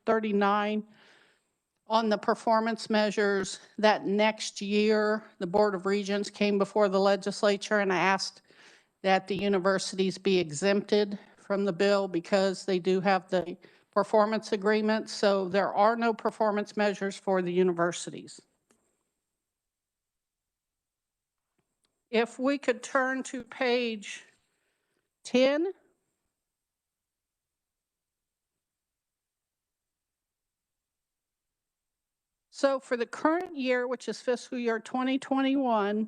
39 on the performance measures. That next year, the Board of Regents came before the legislature and asked that the universities be exempted from the bill because they do have the performance agreement. So there are no performance measures for the universities. If we could turn to page 10. So for the current year, which is fiscal year 2021,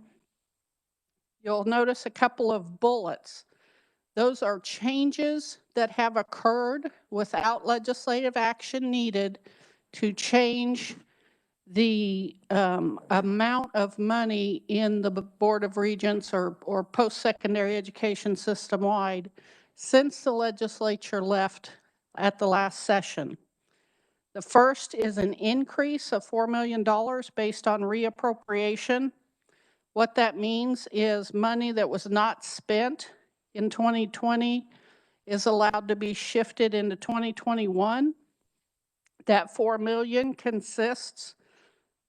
you'll notice a couple of bullets. Those are changes that have occurred without legislative action needed to change the amount of money in the Board of Regents or post-secondary education system-wide since the legislature left at the last session. The first is an increase of $4 million based on reappropriation. What that means is money that was not spent in 2020 is allowed to be shifted into 2021. That $4 million consists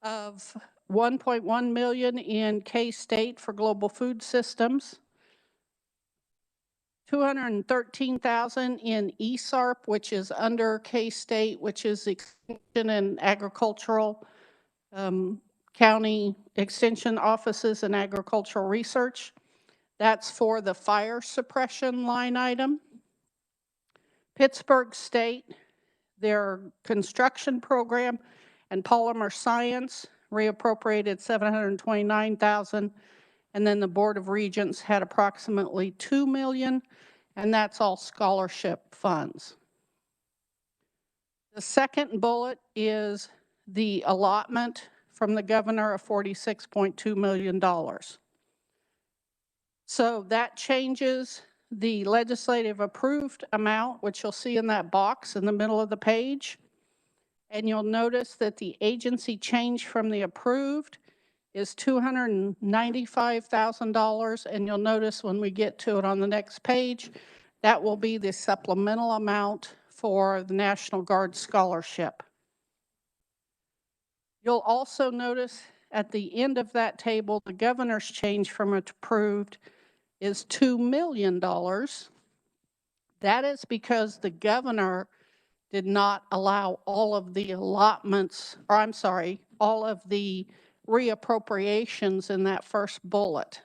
of $1.1 million in K-State for global food systems, $213,000 in ESARP, which is under K-State, which is Extension and Agricultural County Extension Offices and Agricultural Research. That's for the fire suppression line item. Pittsburgh State, their construction program and polymer science reappropriated $729,000. And then the Board of Regents had approximately $2 million, and that's all scholarship funds. The second bullet is the allotment from the governor of $46.2 million. So that changes the legislative approved amount, which you'll see in that box in the middle of the page. And you'll notice that the agency change from the approved is $295,000, and you'll notice when we get to it on the next page, that will be the supplemental amount for the National Guard scholarship. You'll also notice at the end of that table, the governor's change from approved is $2 million. That is because the governor did not allow all of the allotments, or I'm sorry, all of the reappropriations in that first bullet.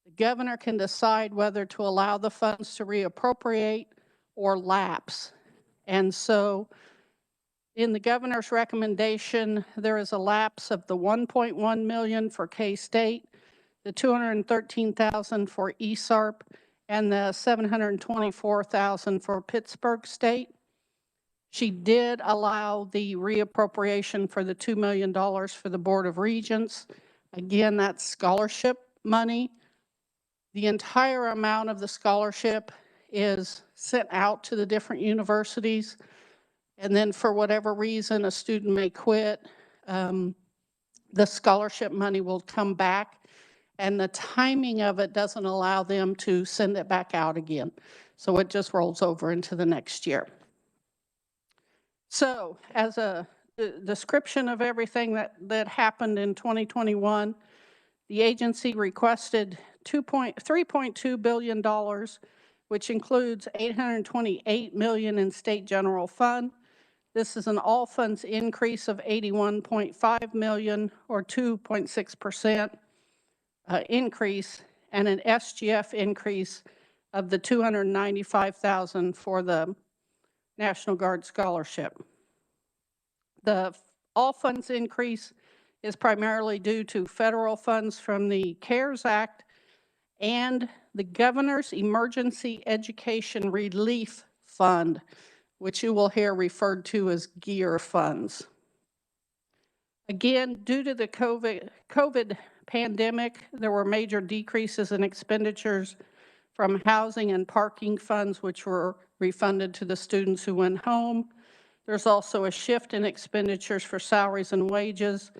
The governor can decide whether to allow the funds to reappropriate or lapse. And so in the governor's recommendation, there is a lapse of the $1.1 million for K-State, the $213,000 for ESARP, and the $724,000 for Pittsburgh State. She did allow the reappropriation for the $2 million for the Board of Regents. Again, that's scholarship money. The entire amount of the scholarship is sent out to the different universities. And then for whatever reason, a student may quit, the scholarship money will come back. And the timing of it doesn't allow them to send it back out again. So it just rolls over into the next year. So as a description of everything that happened in 2021, the agency requested $3.2 billion, which includes $828 million in state general fund. This is an all funds increase of $81.5 million or 2.6% increase, and an SGF increase of the $295,000 for the National Guard scholarship. The all funds increase is primarily due to federal funds from the CARES Act and the Governor's Emergency Education Relief Fund, which you will hear referred to as GEAR funds. Again, due to the COVID pandemic, there were major decreases in expenditures from housing and parking funds, which were refunded to the students who went home. There's also a shift in expenditures for salaries and wages,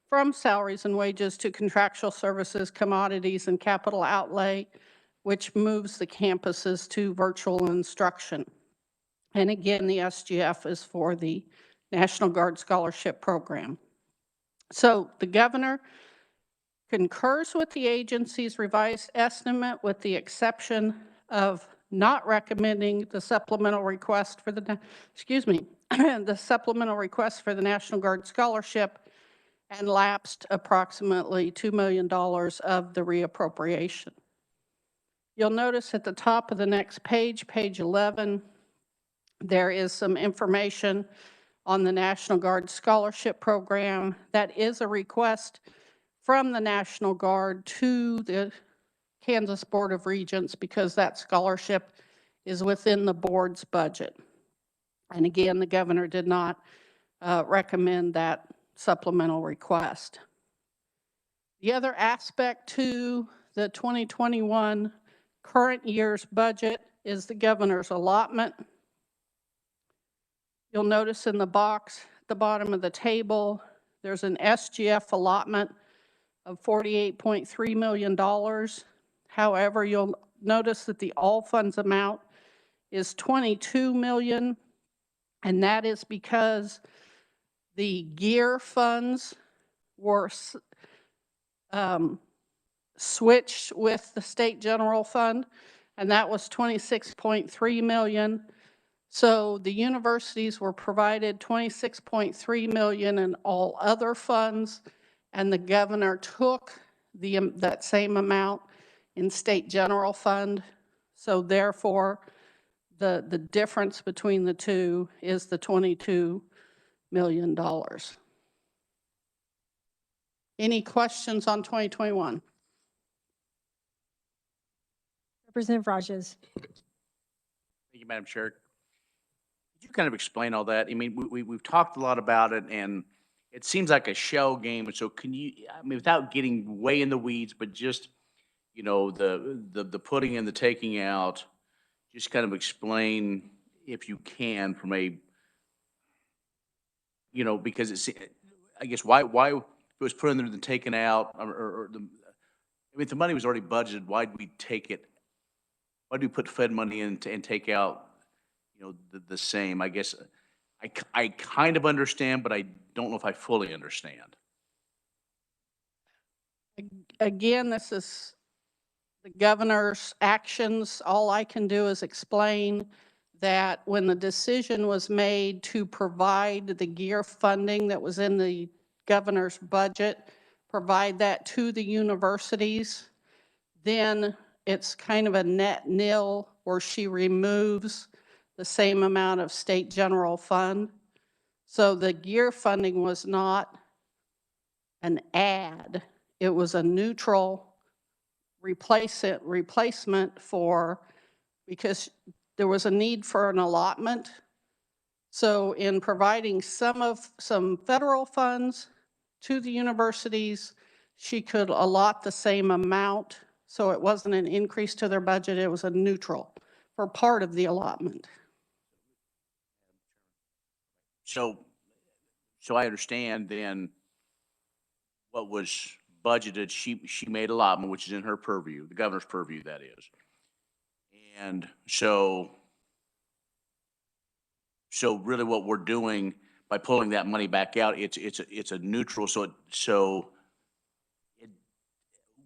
from salaries and wages to contractual services, commodities, and capital outlay, which moves the campuses to virtual instruction. And again, the SGF is for the National Guard Scholarship Program. So the governor concurs with the agency's revised estimate with the exception of not recommending the supplemental request for the, the supplemental request for the National Guard Scholarship, and lapsed approximately $2 million of the reappropriation. You'll notice at the top of the next page, page 11, there is some information on the National Guard Scholarship Program. That is a request from the National Guard to the Kansas Board of Regents because that scholarship is within the board's budget. And again, the governor did not recommend that supplemental request. The other aspect to the 2021 current year's budget is the governor's allotment. You'll notice in the box at the bottom of the table, there's an SGF allotment of $48.3 million. However, you'll notice that the all funds amount is $22 million, and that is because the gear funds were switched with the state general fund, and that was $26.3 million. So the universities were provided $26.3 million in all other funds, and the governor took that same amount in state general fund. So therefore, the difference between the two is the $22 million. Any questions on 2021? Representative Rajes. Thank you, Madam Chair. Could you kind of explain all that? I mean, we've talked a lot about it, and it seems like a shell game. And so can you, I mean, without getting way in the weeds, but just, you know, the putting and the taking out, just kind of explain, if you can, from a, you know, because it's, I guess, why if it was put in there and taken out, or the, I mean, if the money was already budgeted, why did we take it? Why do we put Fed money in and take out, you know, the same? I guess I kind of understand, but I don't know if I fully understand. Again, this is the governor's actions. All I can do is explain that when the decision was made to provide the gear funding that was in the governor's budget, provide that to the universities, then it's kind of a net nil where she removes the same amount of state general fund. So the gear funding was not an add, it was a neutral replacement for, because there was a need for an allotment. So in providing some federal funds to the universities, she could allot the same amount. So it wasn't an increase to their budget, it was a neutral for part of the allotment. So I understand then what was budgeted, she made allotment, which is in her purview, the governor's purview, that is. And so really what we're doing by pulling that money back out, it's a neutral.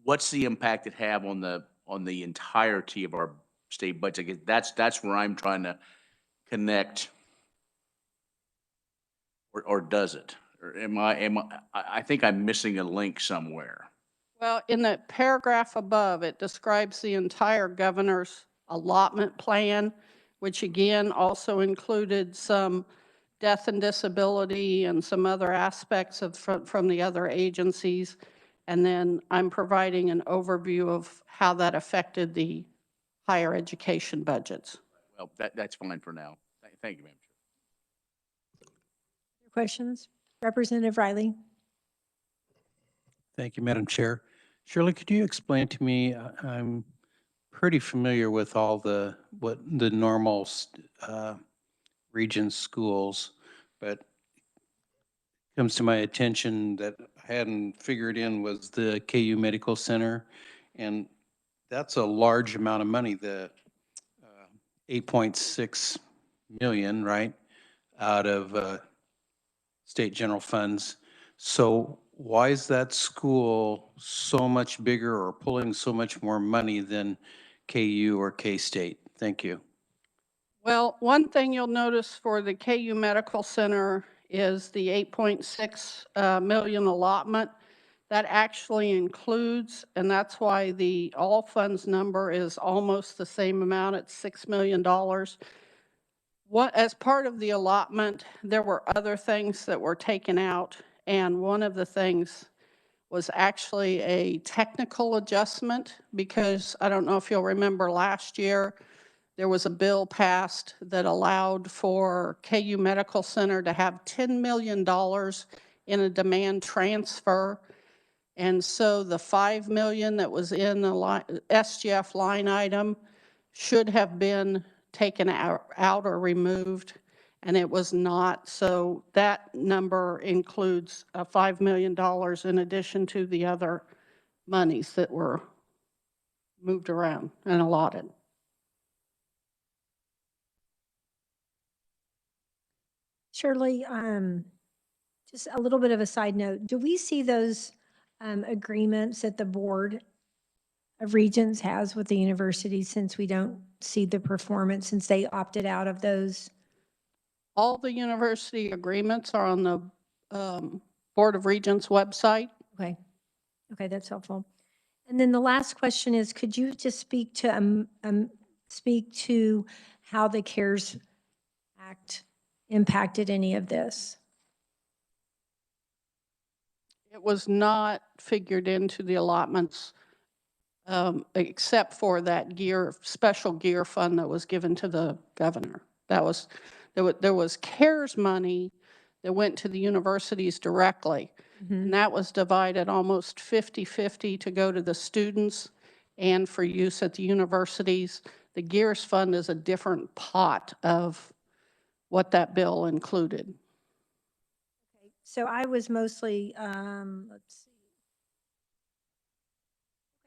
What's the impact it have on the entirety of our state budget? I guess that's where I'm trying to connect. Or does it? Or I think I'm missing a link somewhere. Well, in the paragraph above, it describes the entire governor's allotment plan, which again also included some death and disability and some other aspects of from the other agencies. And then I'm providing an overview of how that affected the higher education budgets. Well, that's fine for now. Thank you, Madam Chair. Questions? Representative Riley. Thank you, Madam Chair. Shirley, could you explain to me, I'm pretty familiar with all the normal region schools, but comes to my attention that I hadn't figured in was the KU Medical Center, and that's a large amount of money, the 8.6 million, right, out of state general funds. So why is that school so much bigger or pulling so much more money than KU or K-State? Thank you. Well, one thing you'll notice for the KU Medical Center is the 8.6 million allotment. That actually includes, and that's why the all funds number is almost the same amount at $6 million. As part of the allotment, there were other things that were taken out, and one of the things was actually a technical adjustment, because I don't know if you'll remember last year, there was a bill passed that allowed for KU Medical Center to have $10 million in a demand transfer. And so the $5 million that was in the SGF line item should have been taken out or removed, and it was not. So that number includes $5 million in addition to the other monies that were moved around and allotted. Shirley, just a little bit of a side note. Do we see those agreements that the Board of Regents has with the university, since we don't see the performance, since they opted out of those? All the university agreements are on the Board of Regents website. Okay. Okay, that's helpful. And then the last question is, could you just speak to how the CARES Act impacted any of this? It was not figured into the allotments, except for that special gear fund that was given to the governor. There was CARES money that went to the universities directly. And that was divided almost 50-50 to go to the students and for use at the universities. The GEARS fund is a different pot of what that bill included. Okay, so I was mostly, let's see.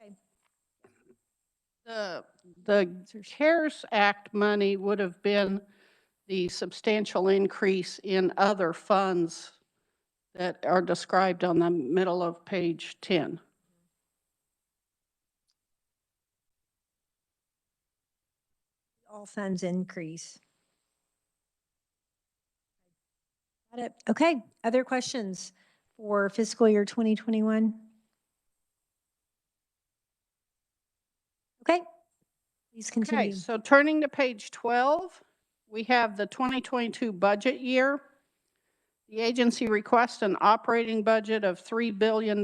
Okay. The CARES Act money would have been the substantial increase in other funds that are described on the middle of page 10. All funds increase. Got it. Okay, other questions for fiscal year 2021? Okay, please continue. Okay, so turning to page 12, we have the 2022 budget year. The agency requests an operating budget of $3 billion,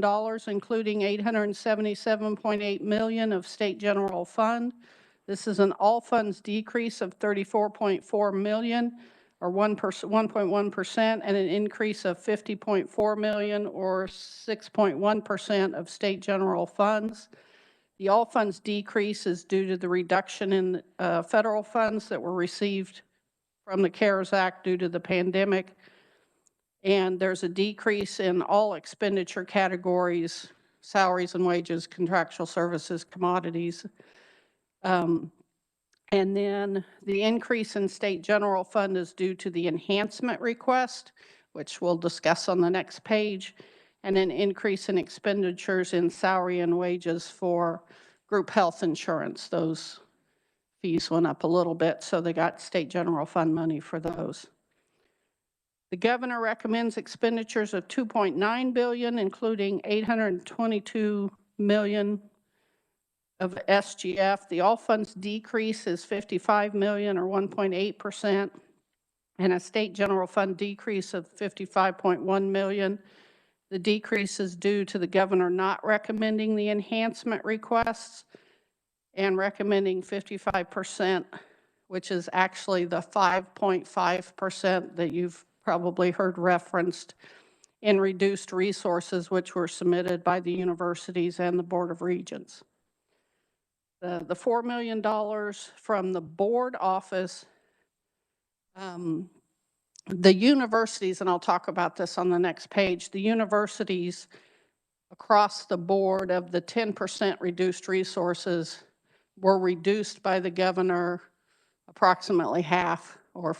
including $877.8 million of state general fund. This is an all funds decrease of $34.4 million, or 1.1%, and an increase of $50.4 million, or 6.1% of state general funds. The all funds decrease is due to the reduction in federal funds that were received from the CARES Act due to the pandemic. And there's a decrease in all expenditure categories: salaries and wages, contractual services, commodities. And then the increase in state general fund is due to the enhancement request, which we'll discuss on the next page, and an increase in expenditures in salary and wages for group health insurance. Those fees went up a little bit, so they got state general fund money for those. The governor recommends expenditures of $2.9 billion, including $822 million of SGF. The all funds decrease is $55 million, or 1.8%, and a state general fund decrease of $55.1 million. The decrease is due to the governor not recommending the enhancement requests and recommending 55%, which is actually the 5.5% that you've probably heard referenced in reduced resources, which were submitted by the universities and the Board of Regents. The $4 million from the board office, the universities, and I'll talk about this on the next page, the universities across the board of the 10% reduced resources were reduced by the governor approximately half, or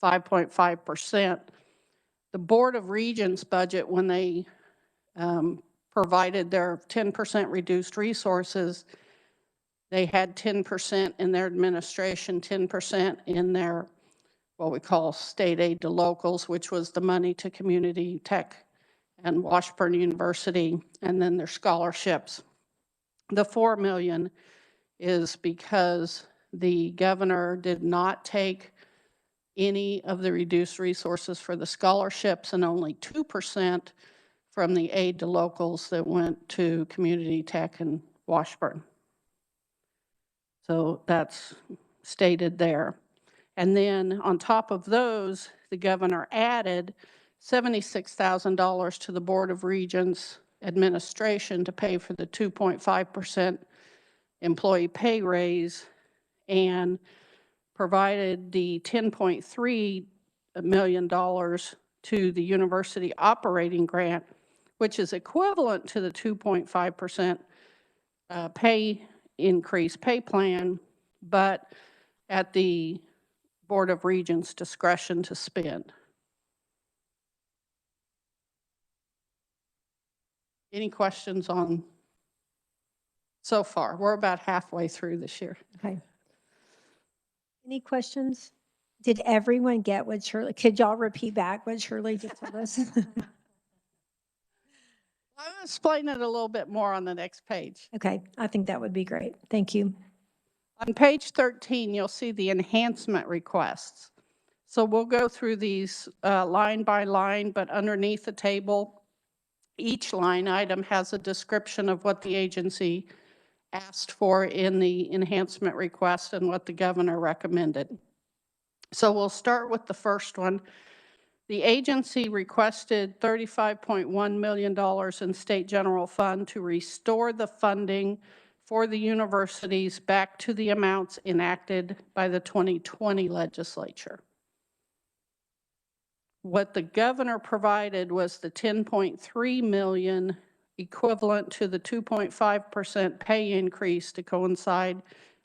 5.5%. The Board of Regents budget, when they provided their 10% reduced resources, they had 10% in their administration, 10% in their what we call state aid to locals, which was the money to Community Tech and Washburn University, and then their scholarships. The $4 million is because the governor did not take any of the reduced resources for the scholarships and only 2% from the aid to locals that went to Community Tech and Washburn. So that's stated there. And then on top of those, the governor added $76,000 to the Board of Regents administration to pay for the 2.5% employee pay raise and provided the $10.3 million to the university operating grant, which is equivalent to the 2.5% pay increase pay plan, but at the Board of Regents' discretion to spend. Any questions on so far? We're about halfway through this year. Okay. Any questions? Did everyone get what Shirley, could y'all repeat back what Shirley just told us? I'll explain it a little bit more on the next page. Okay, I think that would be great. Thank you. On page 13, you'll see the enhancement requests. So we'll go through these line by line, but underneath the table, each line item has a description of what the agency asked for in the enhancement request and what the governor recommended. So we'll start with the first one. The agency requested $35.1 million in state general fund to restore the funding for the universities back to the amounts enacted by the 2020 legislature. What the governor provided was the $10.3 million, equivalent to the 2.5% pay increase to coincide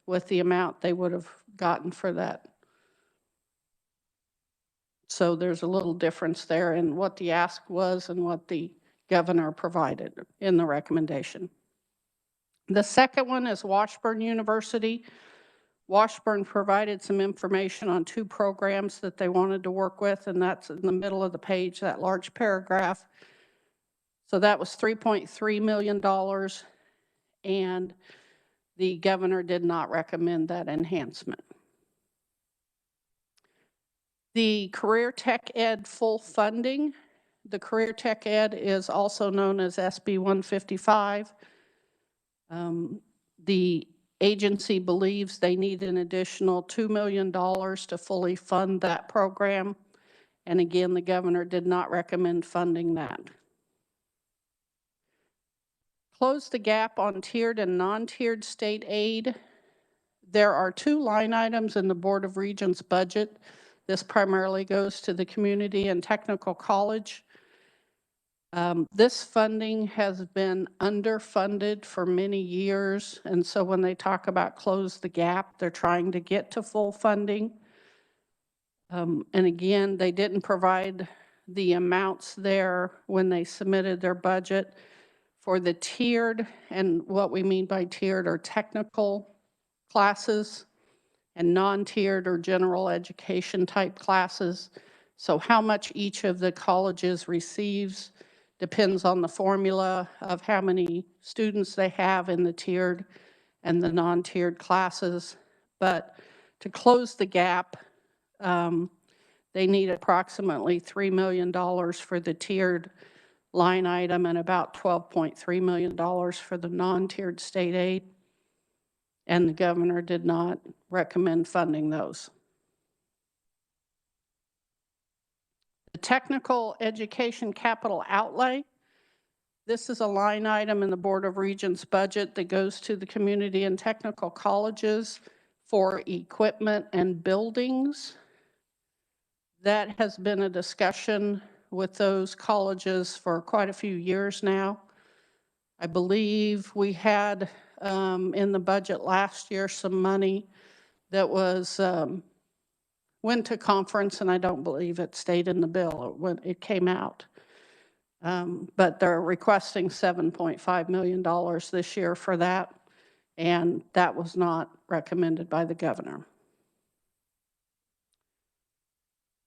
with the amount they would have gotten for that. So there's a little difference there in what the ask was and what the governor provided in the recommendation. The second one is Washburn University. Washburn provided some information on 2 programs that they wanted to work with, and that's in the middle of the page, that large paragraph. So that was $3.3 million, and the governor did not recommend that enhancement. The Career Tech Ed full funding. The Career Tech Ed is also known as SB 155. The agency believes they need an additional $2 million to fully fund that program. And again, the governor did not recommend funding that. Close the gap on tiered and non-tiered state aid. There are 2 line items in the Board of Regents budget. This primarily goes to the community and technical college. This funding has been underfunded for many years, and so when they talk about close the gap, they're trying to get to full funding. And again, they didn't provide the amounts there when they submitted their budget for the tiered, and what we mean by tiered are technical classes and non-tiered or general education type classes. So how much each of the colleges receives depends on the formula of how many students they have in the tiered and the non-tiered classes. But to close the gap, they need approximately $3 million for the tiered line item and about $12.3 million for the non-tiered state aid. And the governor did not recommend funding those. The technical education capital outlay. This is a line item in the Board of Regents budget that goes to the community and technical colleges for equipment and buildings. That has been a discussion with those colleges for quite a few years now. I believe we had in the budget last year some money that was went to conference, and I don't believe it stayed in the bill when it came out. But they're requesting $7.5 million this year for that, and that was not recommended by the governor.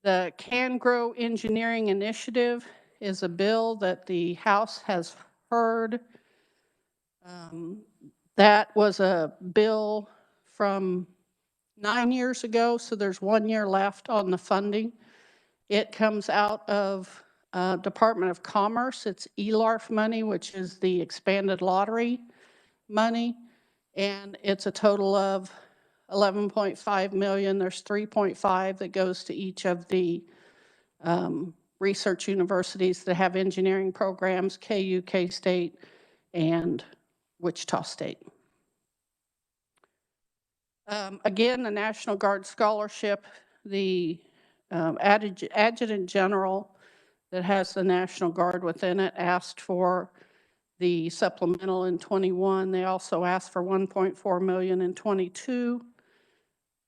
The Can Grow Engineering Initiative is a bill that the House has heard. That was a bill from 9 years ago, so there's 1 year left on the funding. It comes out of Department of Commerce. It's ELARF money, which is the expanded lottery money, and it's a total of 11.5 million. There's 3.5 that goes to each of the research universities that have engineering programs, KU, K-State, and Wichita State. Again, the National Guard Scholarship, the Adjutant General that has the National Guard within it asked for the supplemental in 21. They also asked for 1.4 million in 22,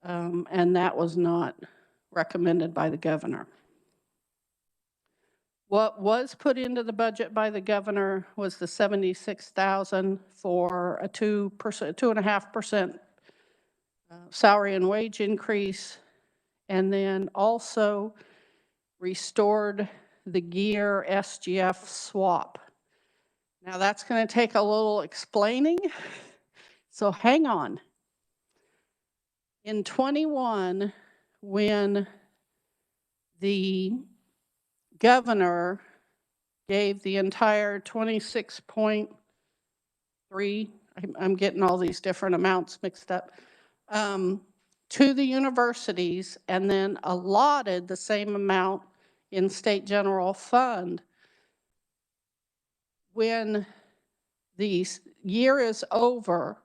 and that was not recommended by the governor. What was put into the budget by the governor was the $76,000 for a 2.5% salary and wage increase, and then also restored the gear SGF swap. Now that's going to take a little explaining, so hang on. In 21, when the governor gave the entire 26.3, I'm getting all these different amounts mixed up, to the universities, and then allotted the same amount in state general fund. When the year is over,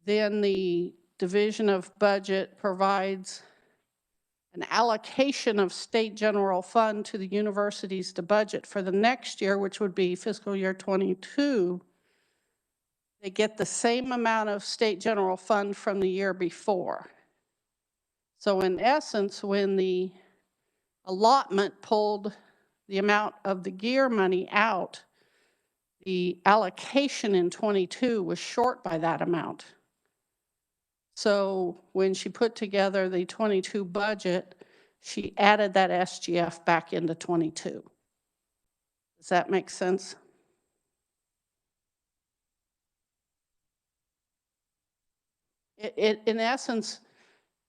then the Division of Budget provides an allocation of state general fund to the universities to budget for the next year, which would be fiscal year 22. They get the same amount of state general fund from the year before. So in essence, when the allotment pulled the amount of the gear money out, the allocation in 22 was short by that amount. So when she put together the 22 budget, she added that SGF back into 22. Does that make sense? In essence,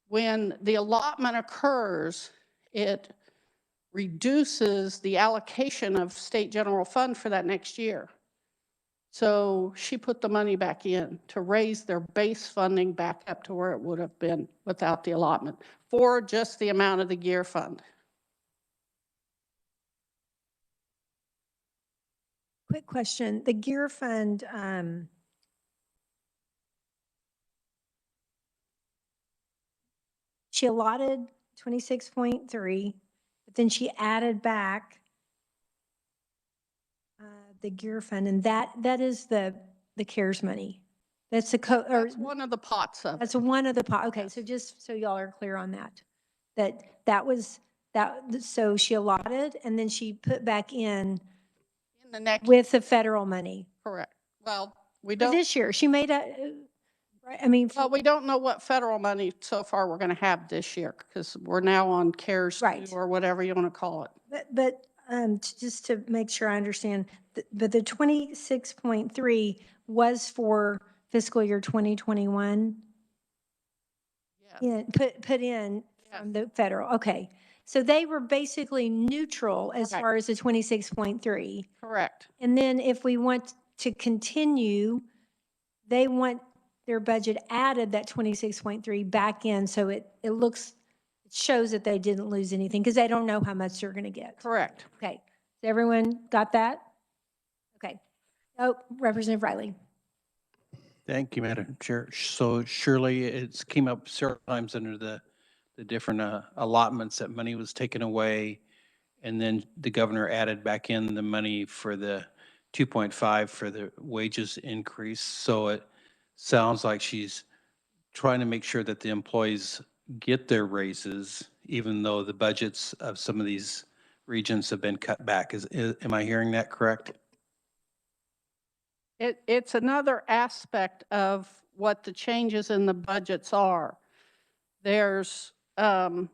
when the allotment occurs, it reduces the allocation of state general fund for that next year. So she put the money back in to raise their base funding back up to where it would have been without the allotment for just the amount of the gear fund. Quick question. The gear fund, she allotted 26.3, but then she added back the gear fund, and that is the CARES money. That's the That's one of the pots of it. That's one of the pot. Okay, so just so y'all are clear on that, that was that. So she allotted, and then she put back in the next with the federal money. Correct. Well, we For don't. this year, she made a. Right. I mean, well, we don't know what federal money so far we're going to have this year because we're now on CARES 2 or whatever you want to call it. But just to make sure I understand, but the 26.3 was for fiscal year 2021. Yeah, put in from the federal. Okay, so they were basically neutral as far as the 26.3. Correct. And then if we want to continue, they want their budget added that 26.3 back in, so it shows that they didn't lose anything because they don't know how much they're going to get. Correct. Okay, so everyone got that? Okay. Oh, Representative Riley. Thank you, Madam Chair. So surely it's came up several times under the different allotments that money was taken away, and then the governor added back in the money for the 2.5 for the wages increase. So it sounds like she's trying to make sure that the employees get their raises, even though the budgets of some of these regions have been cut back. Am I hearing that correct? It's another aspect of what the changes in the budgets are. There's, well,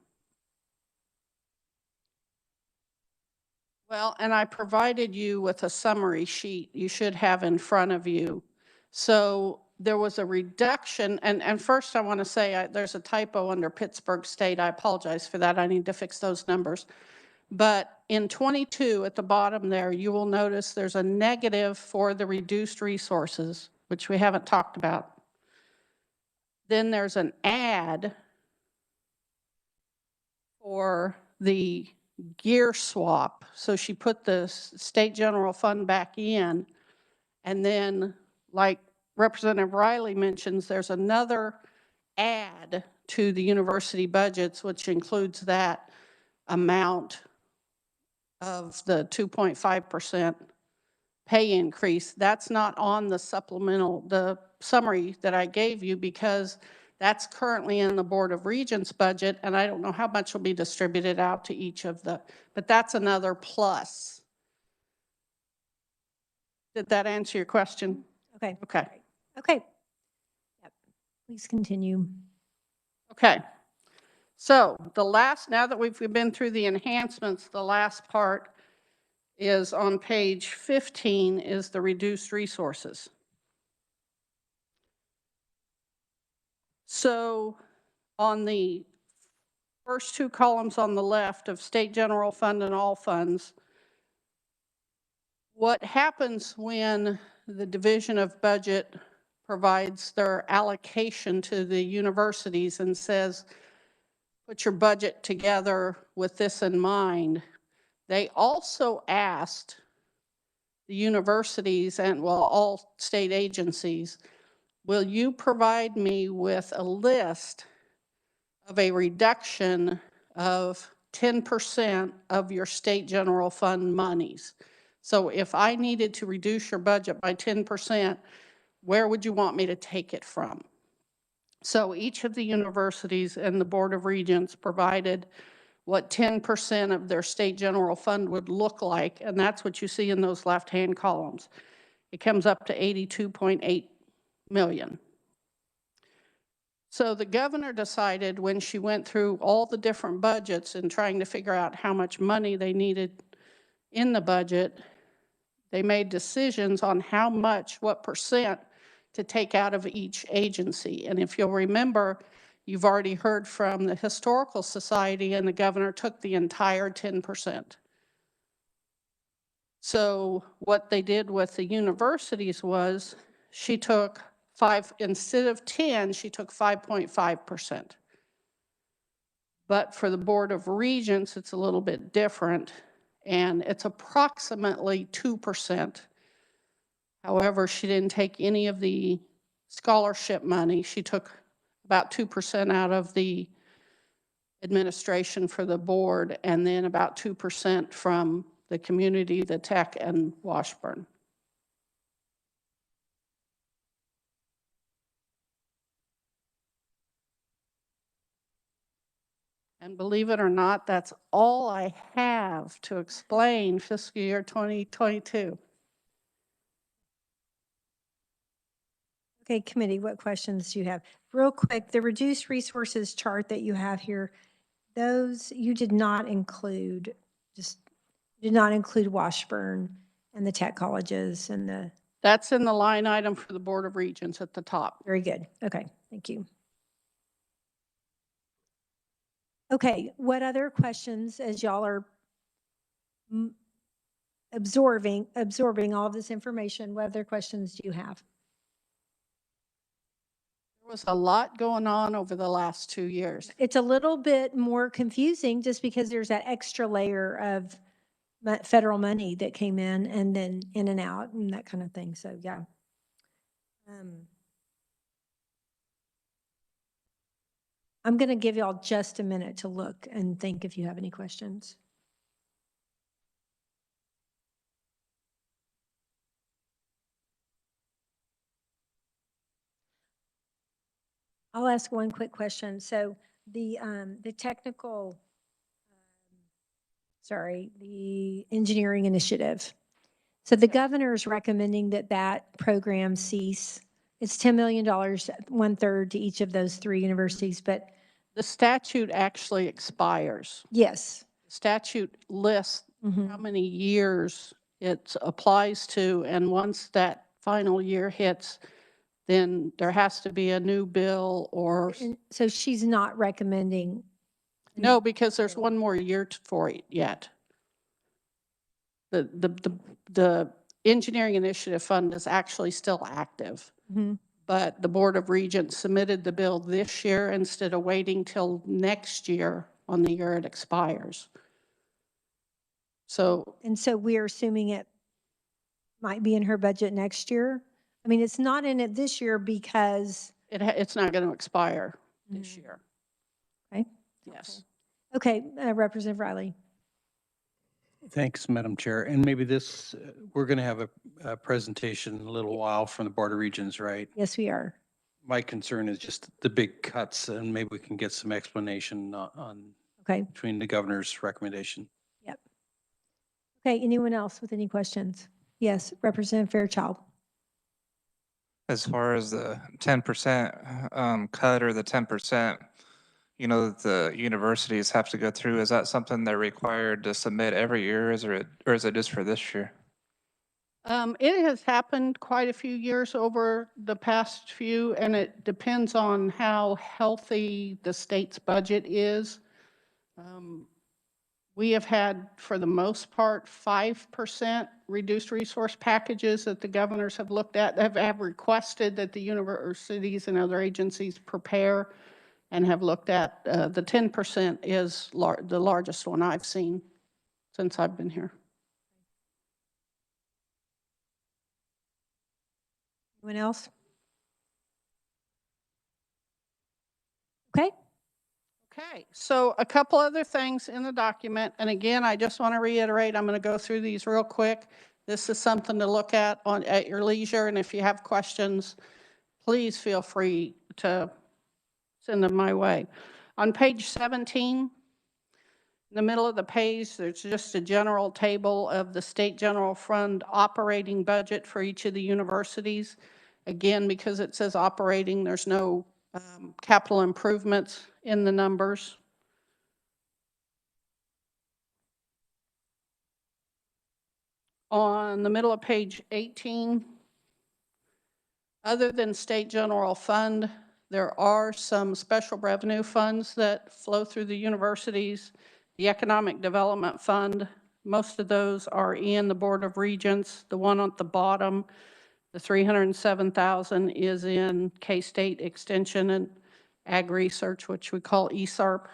and I provided you with a summary sheet you should have in front of you. So there was a reduction, and first I want to say there's a typo under Pittsburgh State. I apologize for that. I need to fix those numbers. But in 22, at the bottom there, you will notice there's a negative for the reduced resources, which we haven't talked about. Then there's an add for the gear swap. So she put the state general fund back in. And then, like Representative Riley mentions, there's another add to the university budgets, which includes that amount of the 2.5% pay increase. That's not on the supplemental, the summary that I gave you, because that's currently in the Board of Regents budget, and I don't know how much will be distributed out to each of the, but that's another plus. Did that answer your question? Okay. Okay. Okay. Yep. Please continue. Okay. So the last, now that we've been through the enhancements, the last part is on page 15 is the reduced resources. So on the first two columns on the left of state general fund and all funds, what happens when the Division of Budget provides their allocation to the universities and says, put your budget together with this in mind? They also asked the universities and, well, all state agencies, will you provide me with a list of a reduction of 10% of your state general fund monies? So if I needed to reduce your budget by 10%, where would you want me to take it from? So each of the universities and the Board of Regents provided what 10% of their state general fund would look like, and that's what you see in those left-hand columns. It comes up to 82.8 million. So the governor decided, when she went through all the different budgets and trying to figure out how much money they needed in the budget, they made decisions on how much, what percent to take out of each agency. And if you'll remember, you've already heard from the Historical Society, and the governor took the entire 10%. So what they did with the universities was she took instead of 10, she took 5.5%. But for the Board of Regents, it's a little bit different, and it's approximately 2%. However, she didn't take any of the scholarship money. She took about 2% out of the administration for the board, and then about 2% from the community, the tech, and Washburn. And believe it or not, that's all I have to explain fiscal year 2022. Okay, committee, what questions do you have? Real quick, the reduced resources chart that you have here, those you did not include, did not include Washburn and the tech colleges and the. That's in the line item for the Board of Regents at the top. Very good. Okay, thank you. Okay, what other questions, as y'all are absorbing all of this information, what other questions do you have? There was a lot going on over the last 2 years. It's a little bit more confusing just because there's that extra layer of federal money that came in and then in and out and that kind of thing. So yeah. I'm going to give y'all just a minute to look and think if you have any questions. I'll ask one quick question. So the technical, the engineering initiative. So the governor is recommending that that program cease. It's $10 million, 1/3 to each of those 3 universities, but The statute actually expires. yes. Statute lists Mhm. how many years it applies to, and once that final year hits, then there has to be a new bill or, And so she's not recommending. no, because there's one more year for it yet. The Engineering Initiative Fund is actually still active, Mhm. but the Board of Regents submitted the bill this year instead of waiting till next year on the year it expires. So And so we're assuming it might be in her budget next year. I mean, it's not in it this year because. it's not going to expire this year. Okay. Yes. Okay, Representative Riley. Thanks, Madam Chair. And maybe this, we're going to have a presentation in a little while from the Board of Regents, right? Yes, we are. My concern is just the big cuts, and maybe we can get some explanation on Okay. between the governor's recommendation. Yep. Okay, anyone else with any questions? Yes, Representative Fairchild. As far as the 10% cut or the 10%, you know, that the universities have to go through, is that something they're required to submit every year, or is it just for this year? It has happened quite a few years over the past few, and it depends on how healthy the state's budget is. We have had, for the most part, 5% reduced resource packages that the governors have looked at, have requested that the universities and other agencies prepare and have looked at. The 10% is the largest one I've seen since I've been here. Anyone else? Okay. Okay, so a couple other things in the document, and again, I just want to reiterate, I'm going to go through these real quick. This is something to look at at your leisure, and if you have questions, please feel free to send them my way. On page 17, in the middle of the page, there's just a general table of the State General Fund operating budget for each of the universities. Again, because it says operating, there's no capital improvements in the numbers. On the middle of page 18, other than State General Fund, there are some special revenue funds that flow through the universities. The Economic Development Fund, most of those are in the Board of Regents. The one at the bottom, the $307,000, is in K-State Extension and Ag Research, which we call ESARP.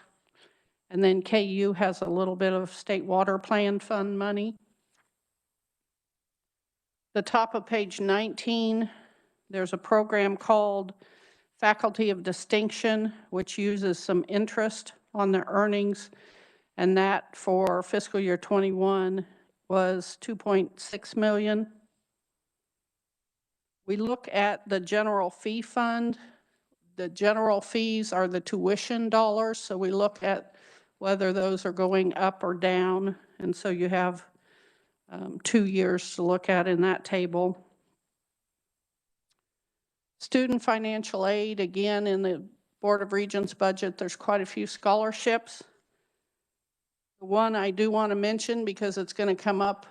And then KU has a little bit of State Water Plan Fund money. The top of page 19, there's a program called Faculty of Distinction, which uses some interest on the earnings, and that for fiscal year 21 was $2.6 million. We look at the general fee fund. The general fees are the tuition dollars, so we look at whether those are going up or down, and so you have 2 years to look at in that table. Student financial aid, again, in the Board of Regents budget, there's quite a few scholarships. The one I do want to mention, because it's going to come up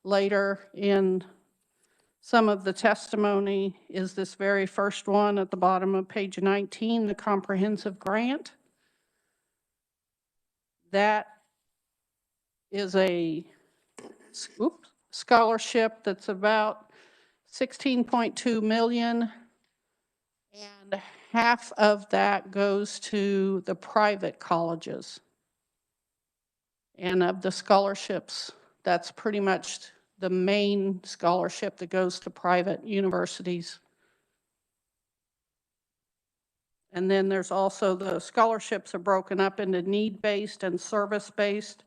later in some of the testimony, is this very first one at the bottom of page 19, the comprehensive grant. That is a scholarship that's about $16.2 million. And half of that goes to the private colleges. And of the scholarships, that's pretty much the main scholarship that goes to private universities. And then there's also the scholarships are broken up into need-based and service-based.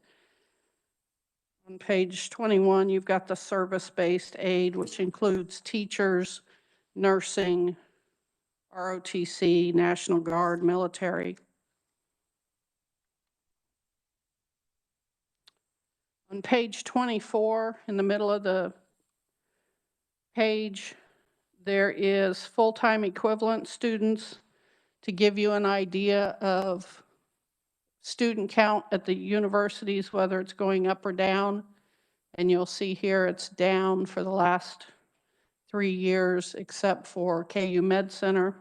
On page 21, you've got the service-based aid, which includes teachers, nursing, ROTC, National Guard, military. On page 24, in the middle of the page, there is full-time equivalent students to give you an idea of student count at the universities, whether it's going up or down. And you'll see here it's down for the last 3 years, except for KU Med Center.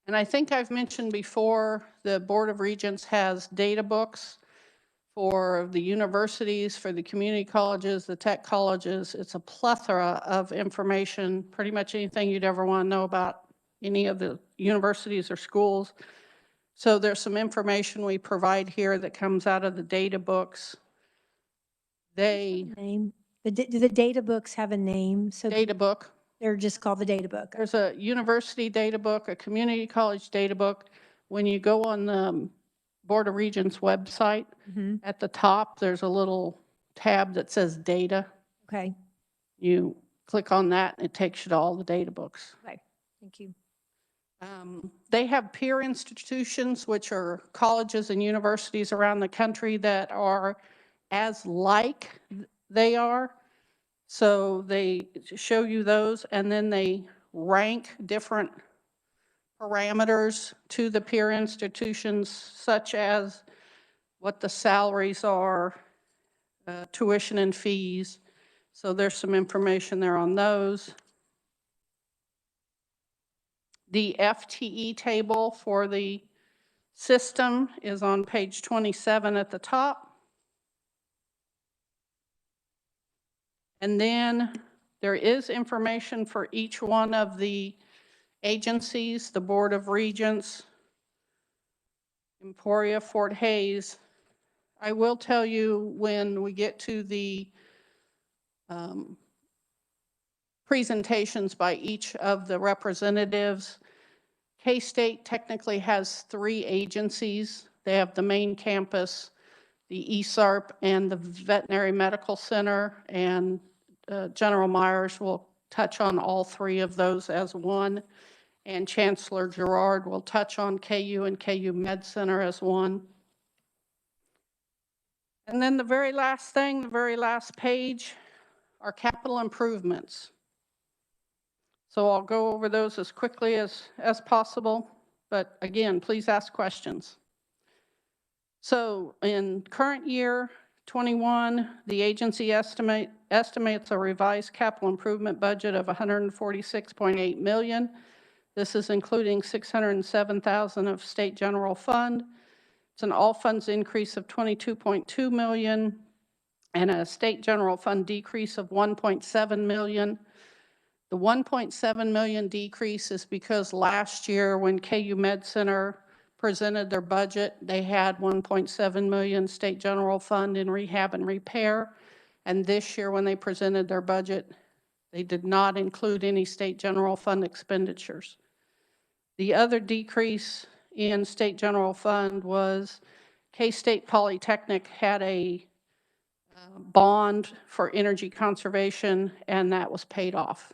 And I think I've mentioned before, the Board of Regents has data books for the universities, for the community colleges, the tech colleges. It's a plethora of information, pretty much anything you'd ever want to know about any of the universities or schools. So there's some information we provide here that comes out of the data books. Name. Do the data books have a name? So Data book. they're just called the data book. There's a university data book, a community college data book. When you go on the Board of Regents website, Mhm. at the top, there's a little tab that says data. Okay, You click on that and it takes you to all the data books. okay, thank you. They have peer institutions, which are colleges and universities around the country that are as like they are. So they show you those, and then they rank different parameters to the peer institutions, such as what the salaries are, tuition and fees. So there's some information there on those. The FTE table for the system is on page 27 at the top. And then there is information for each one of the agencies, the Board of Regents, Emporia, Fort Hays. I will tell you when we get to the presentations by each of the representatives, K-State technically has 3 agencies. They have the main campus, the ESARP, and the Veterinary Medical Center, and General Myers will touch on all 3 of those as one, and Chancellor Gerard will touch on KU and KU Med Center as one. And then the very last thing, the very last page, are capital improvements. So I'll go over those as quickly as possible, but again, please ask questions. So in current year 21, the agency estimates a revised capital improvement budget of $146.8 million. This is including $607,000 of state general fund. It's an all funds increase of $22.2 million and a state general fund decrease of $1.7 million. The $1.7 million decrease is because last year when KU Med Center presented their budget, they had $1.7 million state general fund in rehab and repair. And this year when they presented their budget, they did not include any state general fund expenditures. The other decrease in state general fund was K-State Polytechnic had a bond for energy conservation, and that was paid off.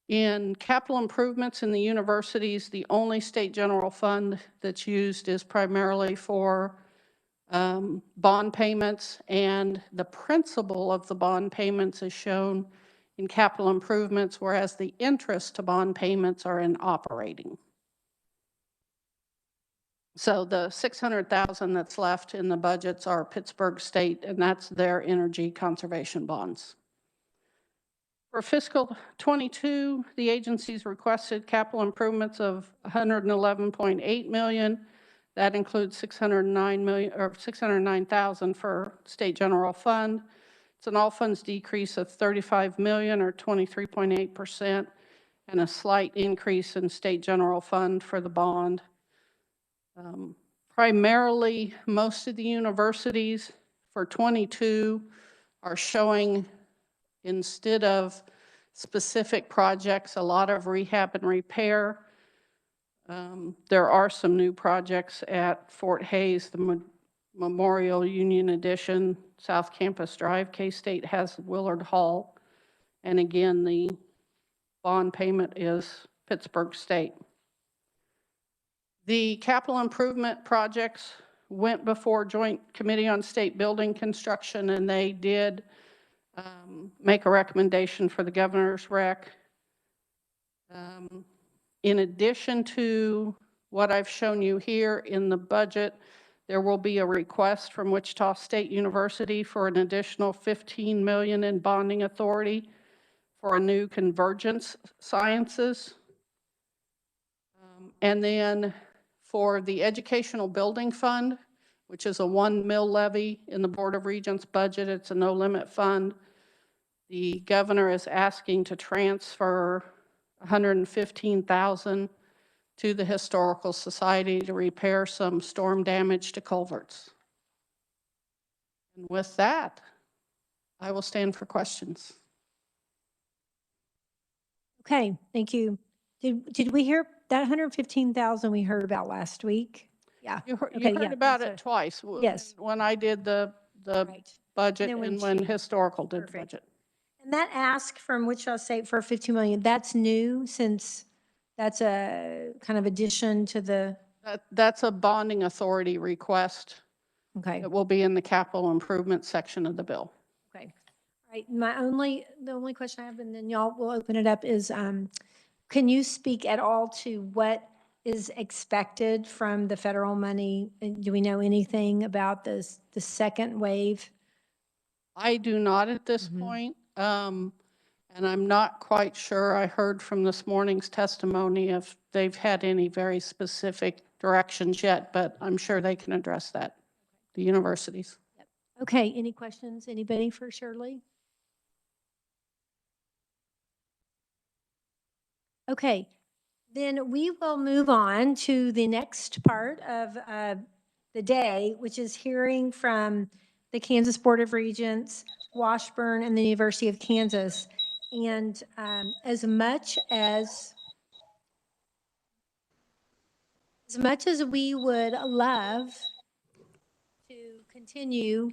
In capital improvements in the universities, the only state general fund that's used is primarily for bond payments, and the principal of the bond payments is shown in capital improvements, whereas the interest to bond payments are in operating. So the $600,000 that's left in the budgets are Pittsburgh State, and that's their energy conservation bonds. For fiscal 22, the agencies requested capital improvements of $111.8 million. That includes $609,000 for state general fund. It's an all funds decrease of $35 million or 23.8%, and a slight increase in state general fund for the bond. Primarily, most of the universities for 22 are showing, instead of specific projects, a lot of rehab and repair. There are some new projects at Fort Hays, the Memorial Union Edition, South Campus Drive. K-State has Willard Hall. And again, the bond payment is Pittsburgh State. The capital improvement projects went before Joint Committee on State Building Construction, and they did make a recommendation for the governor's rec. In addition to what I've shown you here in the budget, there will be a request from Wichita State University for an additional $15 million in bonding authority for a new convergence sciences. And then for the Educational Building Fund, which is a 1 mil levy in the Board of Regents budget, it's a no-limit fund. The governor is asking to transfer $115,000 to the Historical Society to repair some storm damage to culverts. And with that, I will stand for questions. Okay, thank you. Did we hear that 115,000 we heard about last week? Yeah. You heard, Okay, you heard yeah, about that's it twice. Yes. When I did the Right. budget And then and when when she- Historical did the Perfect. budget. And that ask from Wichita State for 15 million, that's new since that's a kind of addition to the, That's a bonding authority request. okay, It will be in the capital improvement section of the bill. okay. All right, the only question I have, and then y'all will open it up, is can you speak at all to what is expected from the federal money? And do we know anything about the second wave? I do not at this point, and I'm not quite sure. I heard from this morning's testimony if they've had any very specific directions yet, but I'm sure they can address that, the universities. Okay, any questions? Anybody for Shirley? Okay, then we will move on to the next part of the day, which is hearing from the Kansas Board of Regents, Washburn, and the University of Kansas. And as much as we would love to continue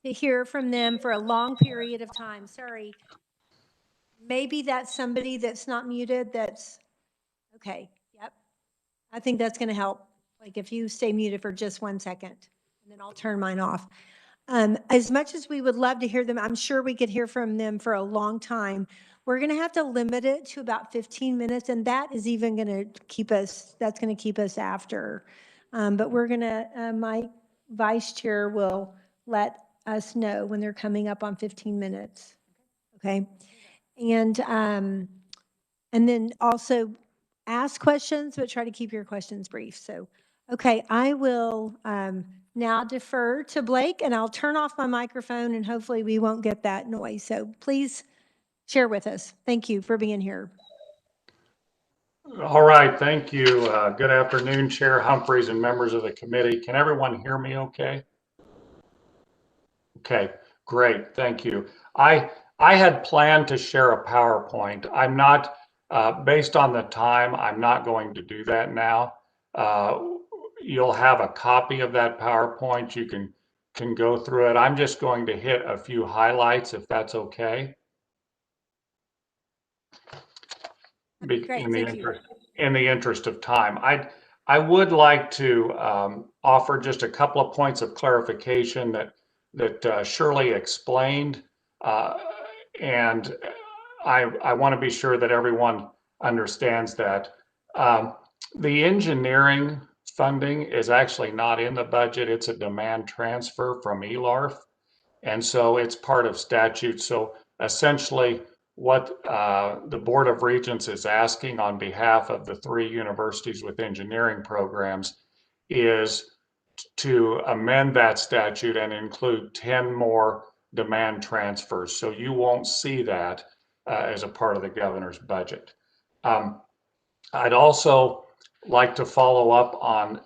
to hear from them for a long period of time. Sorry. Maybe that's somebody that's not muted that's, okay, yep. I think that's going to help. Like if you stay muted for just 1 second, and then I'll turn mine off. As much as we would love to hear them, I'm sure we could hear from them for a long time. We're going to have to limit it to about 15 minutes, and that is even going to keep us, that's going to keep us after. But we're going to, my vice chair will let us know when they're coming up on 15 minutes. Okay. And then also ask questions, but try to keep your questions brief. So, okay, I will now defer to Blake, and I'll turn off my microphone, and hopefully we won't get that noise. So please share with us. Thank you for being here. All right, thank you. Good afternoon, Chair Humphreys and members of the committee. Can everyone hear me okay? Okay, great, thank you. I had planned to share a PowerPoint. I'm not, based on the time, I'm not going to do that now. You'll have a copy of that PowerPoint. You can go through it. I'm just going to hit a few highlights if that's okay. Great, thank you. In the interest of time. I would like to offer just a couple of points of clarification that Shirley explained. And I want to be sure that everyone understands that. The engineering funding is actually not in the budget. It's a demand transfer from ELARF. And so it's part of statute. So essentially, what the Board of Regents is asking on behalf of the 3 universities with engineering programs is to amend that statute and include 10 more demand transfers. So you won't see that as a part of the governor's budget. I'd also like to follow up on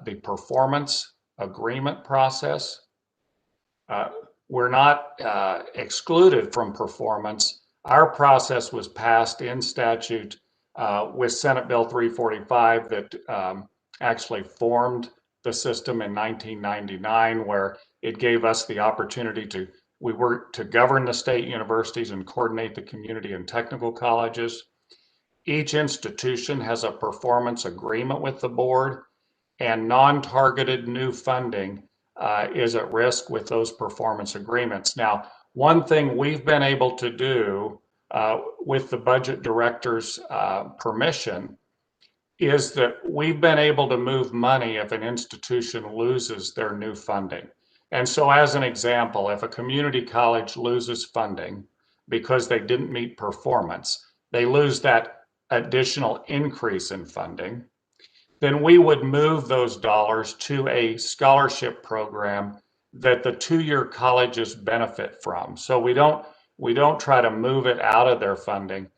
the performance agreement process. We're not excluded from performance. Our process was passed in statute with Senate Bill 345 that actually formed the system in 1999, where it gave us the opportunity to govern the state universities and coordinate the community and technical colleges. each institution has a performance agreement with the board, and non-targeted new funding is at risk with those performance agreements. Now, one thing we've been able to do with the budget director's permission is that we've been able to move money if an institution loses their new funding. And so as an example, if a community college loses funding because they didn't meet performance, they lose that additional increase in funding, then we would move those dollars to a scholarship program that the two-year colleges benefit from. So we don't try to move it out of their funding.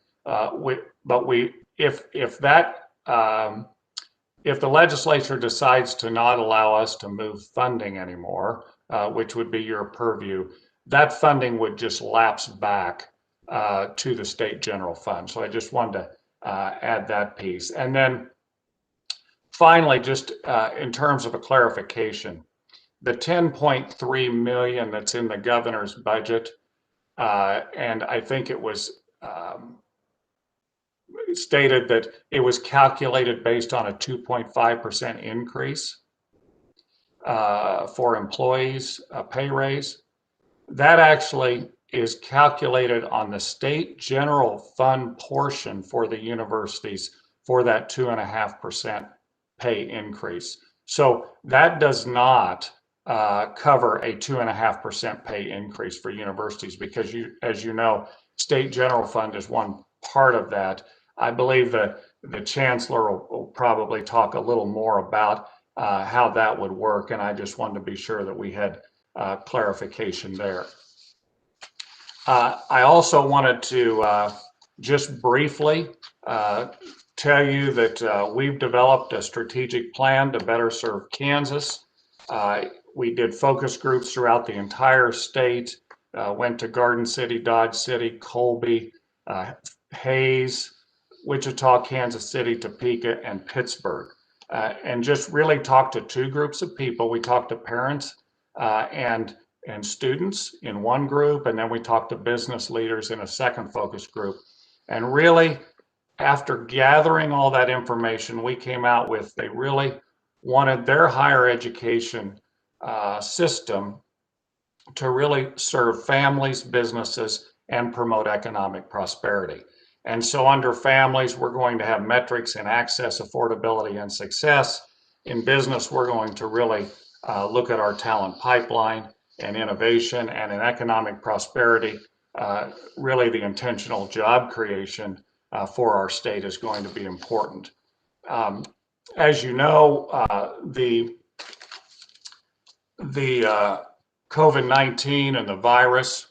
If the legislature decides to not allow us to move funding anymore, which would be your purview, that funding would just lapse back to the state general fund. So I just wanted to add that piece. And then finally, just in terms of a clarification, the 10.3 million that's in the governor's budget, and I think it was stated that it was calculated based on a 2.5% increase for employees, a pay raise. That actually is calculated on the state general fund portion for the universities for that 2.5% pay increase. So that does not cover a 2.5% pay increase for universities because as you know, state general fund is one part of that. I believe that the chancellor will probably talk a little more about how that would work, and I just wanted to be sure that we had clarification there. I also wanted to just briefly tell you that we've developed a strategic plan to better serve Kansas. We did focus groups throughout the entire state, went to Garden City, Dodge City, Colby, Hayes, Wichita, Kansas City, Topeka, and Pittsburgh, and just really talked to two groups of people. We talked to parents and students in one group, and then we talked to business leaders in a second focus group. And really, after gathering all that information, we came out with they really wanted their higher education system to really serve families, businesses, and promote economic prosperity. And so under families, we're going to have metrics in access, affordability, and success. In business, we're going to really look at our talent pipeline and innovation, and in economic prosperity, really the intentional job creation for our state is going to be important. As you know, the COVID-19 and the virus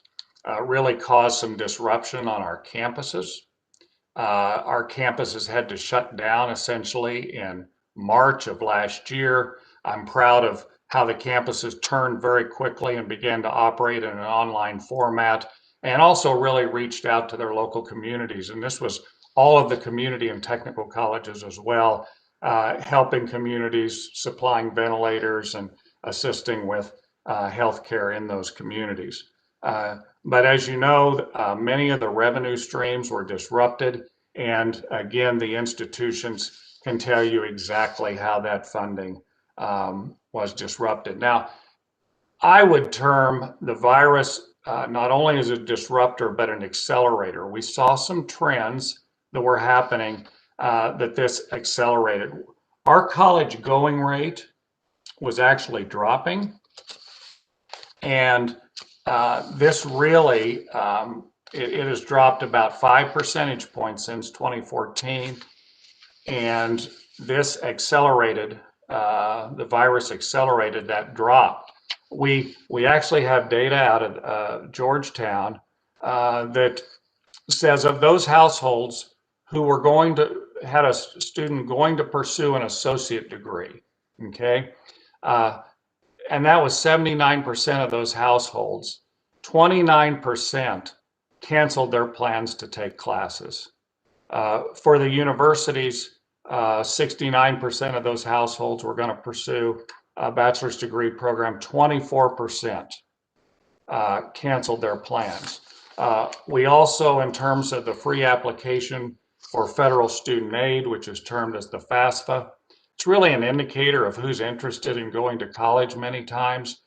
really caused some disruption on our campuses. Our campuses had to shut down essentially in March of last year. I'm proud of how the campuses turned very quickly and began to operate in an online format, and also really reached out to their local communities. And this was all of the community and technical colleges as well, helping communities, supplying ventilators and assisting with healthcare in those communities. But as you know, many of the revenue streams were disrupted. And again, the institutions can tell you exactly how that funding was disrupted. Now, I would term the virus not only as a disruptor, but an accelerator. We saw some trends that were happening that this accelerated. Our college going rate was actually dropping. And this really, it has dropped about 5 percentage points since 2014. And this accelerated, the virus accelerated that drop. We actually have data out of Georgetown that says of those households who were had a student going to pursue an associate degree, okay? And that was 79% of those households. 29% canceled their plans to take classes. For the universities, 69% of those households were going to pursue a bachelor's degree program. 24% canceled their plans. We also, in terms of the free application for federal student aid, which is termed as the FAFSA. It's really an indicator of who's interested in going to college many times.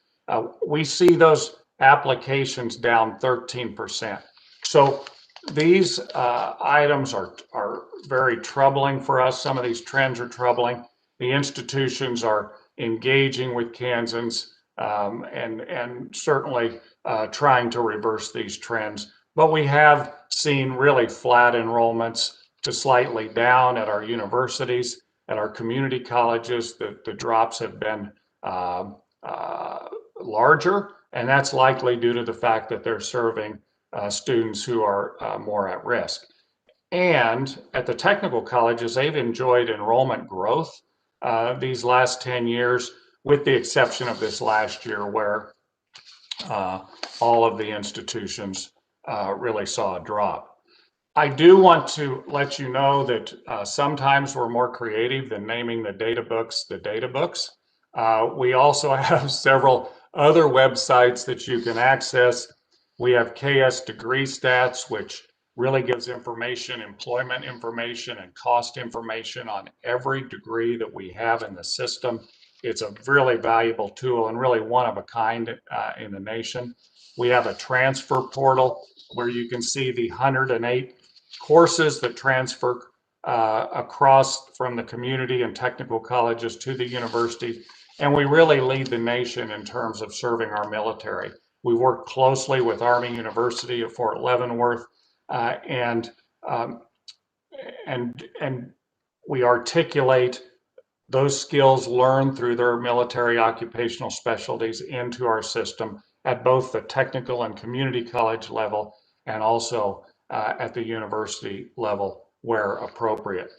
We see those applications down 13%. So these items are very troubling for us. Some of these trends are troubling. The institutions are engaging with Kansans and certainly trying to reverse these trends. But we have seen really flat enrollments to slightly down at our universities, at our community colleges. The drops have been larger, and that's likely due to the fact that they're serving students who are more at risk. And at the technical colleges, they've enjoyed enrollment growth these last 10 years, with the exception of this last year where all of the institutions really saw a drop. I do want to let you know that sometimes we're more creative than naming the data books. We also have several other websites that you can access. We have KS Degree Stats, which really gives information, employment information, and cost information on every degree that we have in the system. It's a really valuable tool and really one of a kind in the nation. We have a transfer portal where you can see the 108 courses that transfer across from the community and technical colleges to the university. And we really lead the nation in terms of serving our military. We work closely with Army University at Fort Leavenworth, and we articulate those skills learned through their military occupational specialties into our system at both the technical and community college level, and also at the university level where appropriate.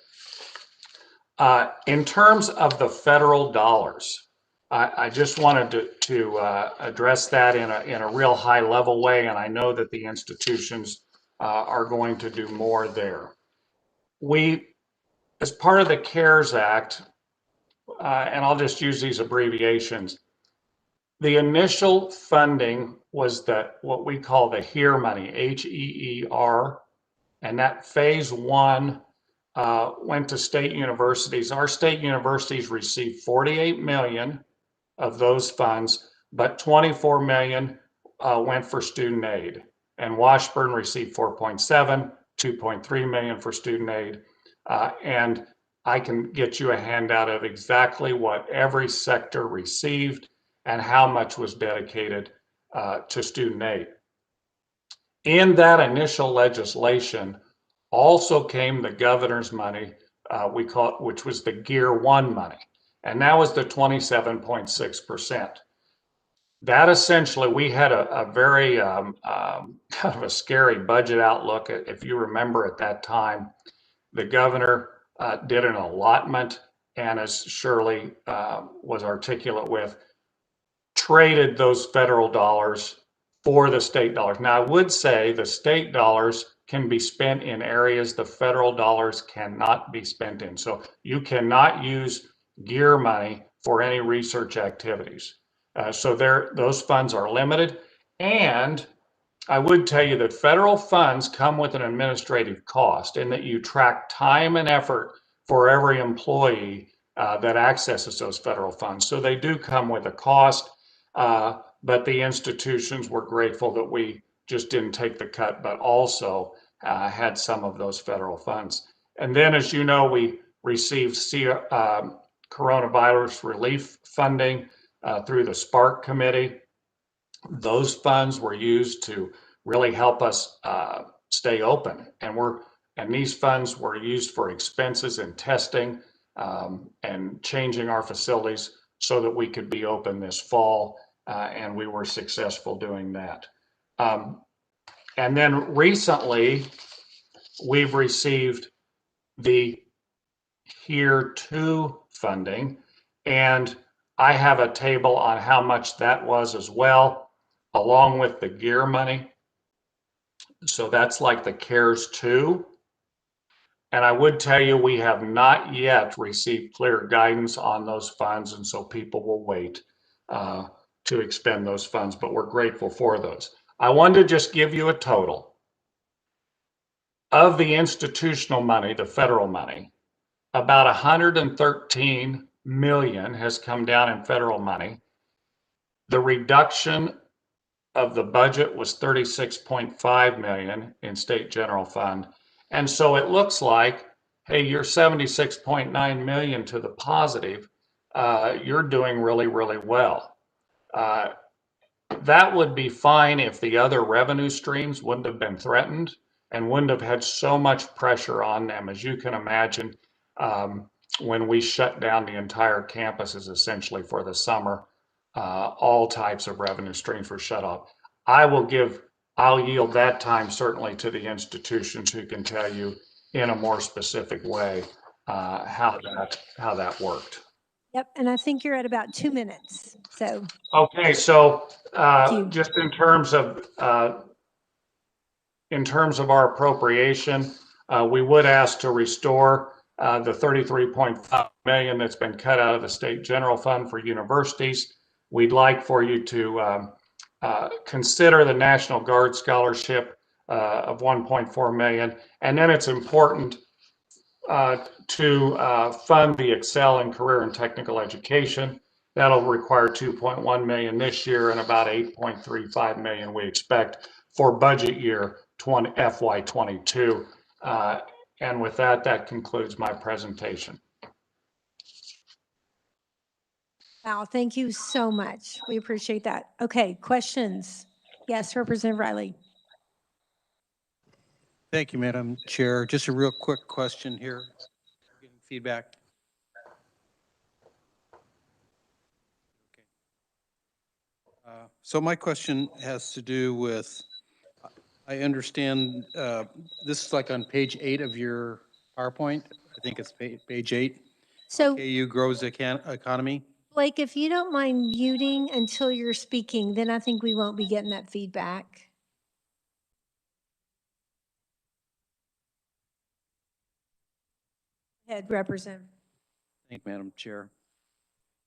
In terms of the federal dollars, I just wanted to address that in a real high level way, and I know that the institutions are going to do more there. We, as part of the CARES Act, and I'll just use these abbreviations, the initial funding was what we call the HEER money, HEER, and that phase one went to state universities. Our state universities received 48 million of those funds, but 24 million went for student aid. And Washburn received 4.7, 2.3 million for student aid. And I can get you a handout of exactly what every sector received and how much was dedicated to student aid. In that initial legislation also came the governor's money, which was the Gear 1 money, and that was the 27.6%. That essentially, we had a very kind of a scary budget outlook. If you remember at that time, the governor did an allotment, and as Shirley was articulate with, traded those federal dollars for the state dollars. Now, I would say the state dollars can be spent in areas the federal dollars cannot be spent in. So you cannot use GEAR money for any research activities. So those funds are limited. And I would tell you that federal funds come with an administrative cost, in that you track time and effort for every employee that accesses those federal funds. So they do come with a cost, but the institutions were grateful that we just didn't take the cut, but also had some of those federal funds. And then, as you know, we received coronavirus relief funding through the Spark Committee. Those funds were used to really help us stay open, and these funds were used for expenses and testing and changing our facilities so that we could be open this fall, and we were successful doing that. And then recently, we've received the HEER 2 funding, and I have a table on how much that was as well, along with the GEAR money. So that's like the CARES 2. And I would tell you, we have not yet received clear guidance on those funds, and so people will wait to expend those funds, but we're grateful for those. I wanted to just give you a total. Of the institutional money, the federal money, about 113 million has come down in federal money. The reduction of the budget was 36.5 million in state general fund. And so it looks like, hey, you're 76.9 million to the positive. You're doing really, really well. That would be fine if the other revenue streams wouldn't have been threatened and wouldn't have had so much pressure on them. As you can imagine, when we shut down the entire campuses essentially for the summer, all types of revenue streams were shut off. I'll yield that time certainly to the institutions who can tell you in a more specific way how that worked. Yep, and I think you're at about 2 minutes, so. Okay, so Thank you. just in terms of our appropriation, we would ask to restore the 33.5 million that's been cut out of the state general fund for universities. We'd like for you to consider the National Guard scholarship of 1.4 million, and then it's important to fund the Excel in career and technical education. That'll require 2.1 million this year and about 8.35 million we expect for budget year FY22. And with that, that concludes my presentation. Wow, thank you so much. We appreciate that. Okay, questions? Yes, Representative Riley. Thank you, Madam Chair. Just a real quick question here. Getting feedback. Okay. So my question has to do with, I understand this is like on page 8 of your PowerPoint. I think it's page 8. So KU grows economy. Blake, if you don't mind muting until you're speaking, then I think we won't be getting that feedback. Head Representative. Thank you, Madam Chair.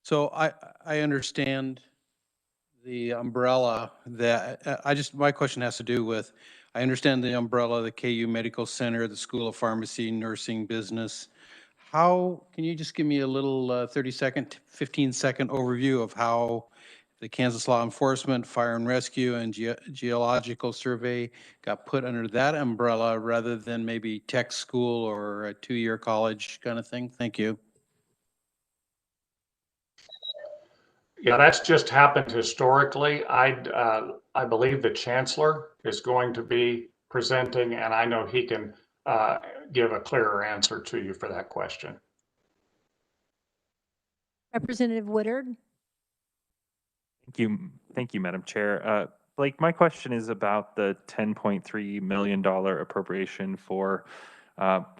So I understand the umbrella that, my question has to do with, I understand the umbrella, the KU Medical Center, the School of Pharmacy, Nursing, Business. How, can you just give me a little 30-second, 15-second overview of how the Kansas Law Enforcement, Fire and Rescue, and Geological Survey got put under that umbrella rather than maybe tech school or a 2-year college kind of thing? Thank you. Yeah, that's just happened historically. I believe the chancellor is going to be presenting, and I know he can give a clearer answer to you for that question. Representative Woodard. Thank you, Madam Chair. Blake, my question is about the $10.3 million appropriation for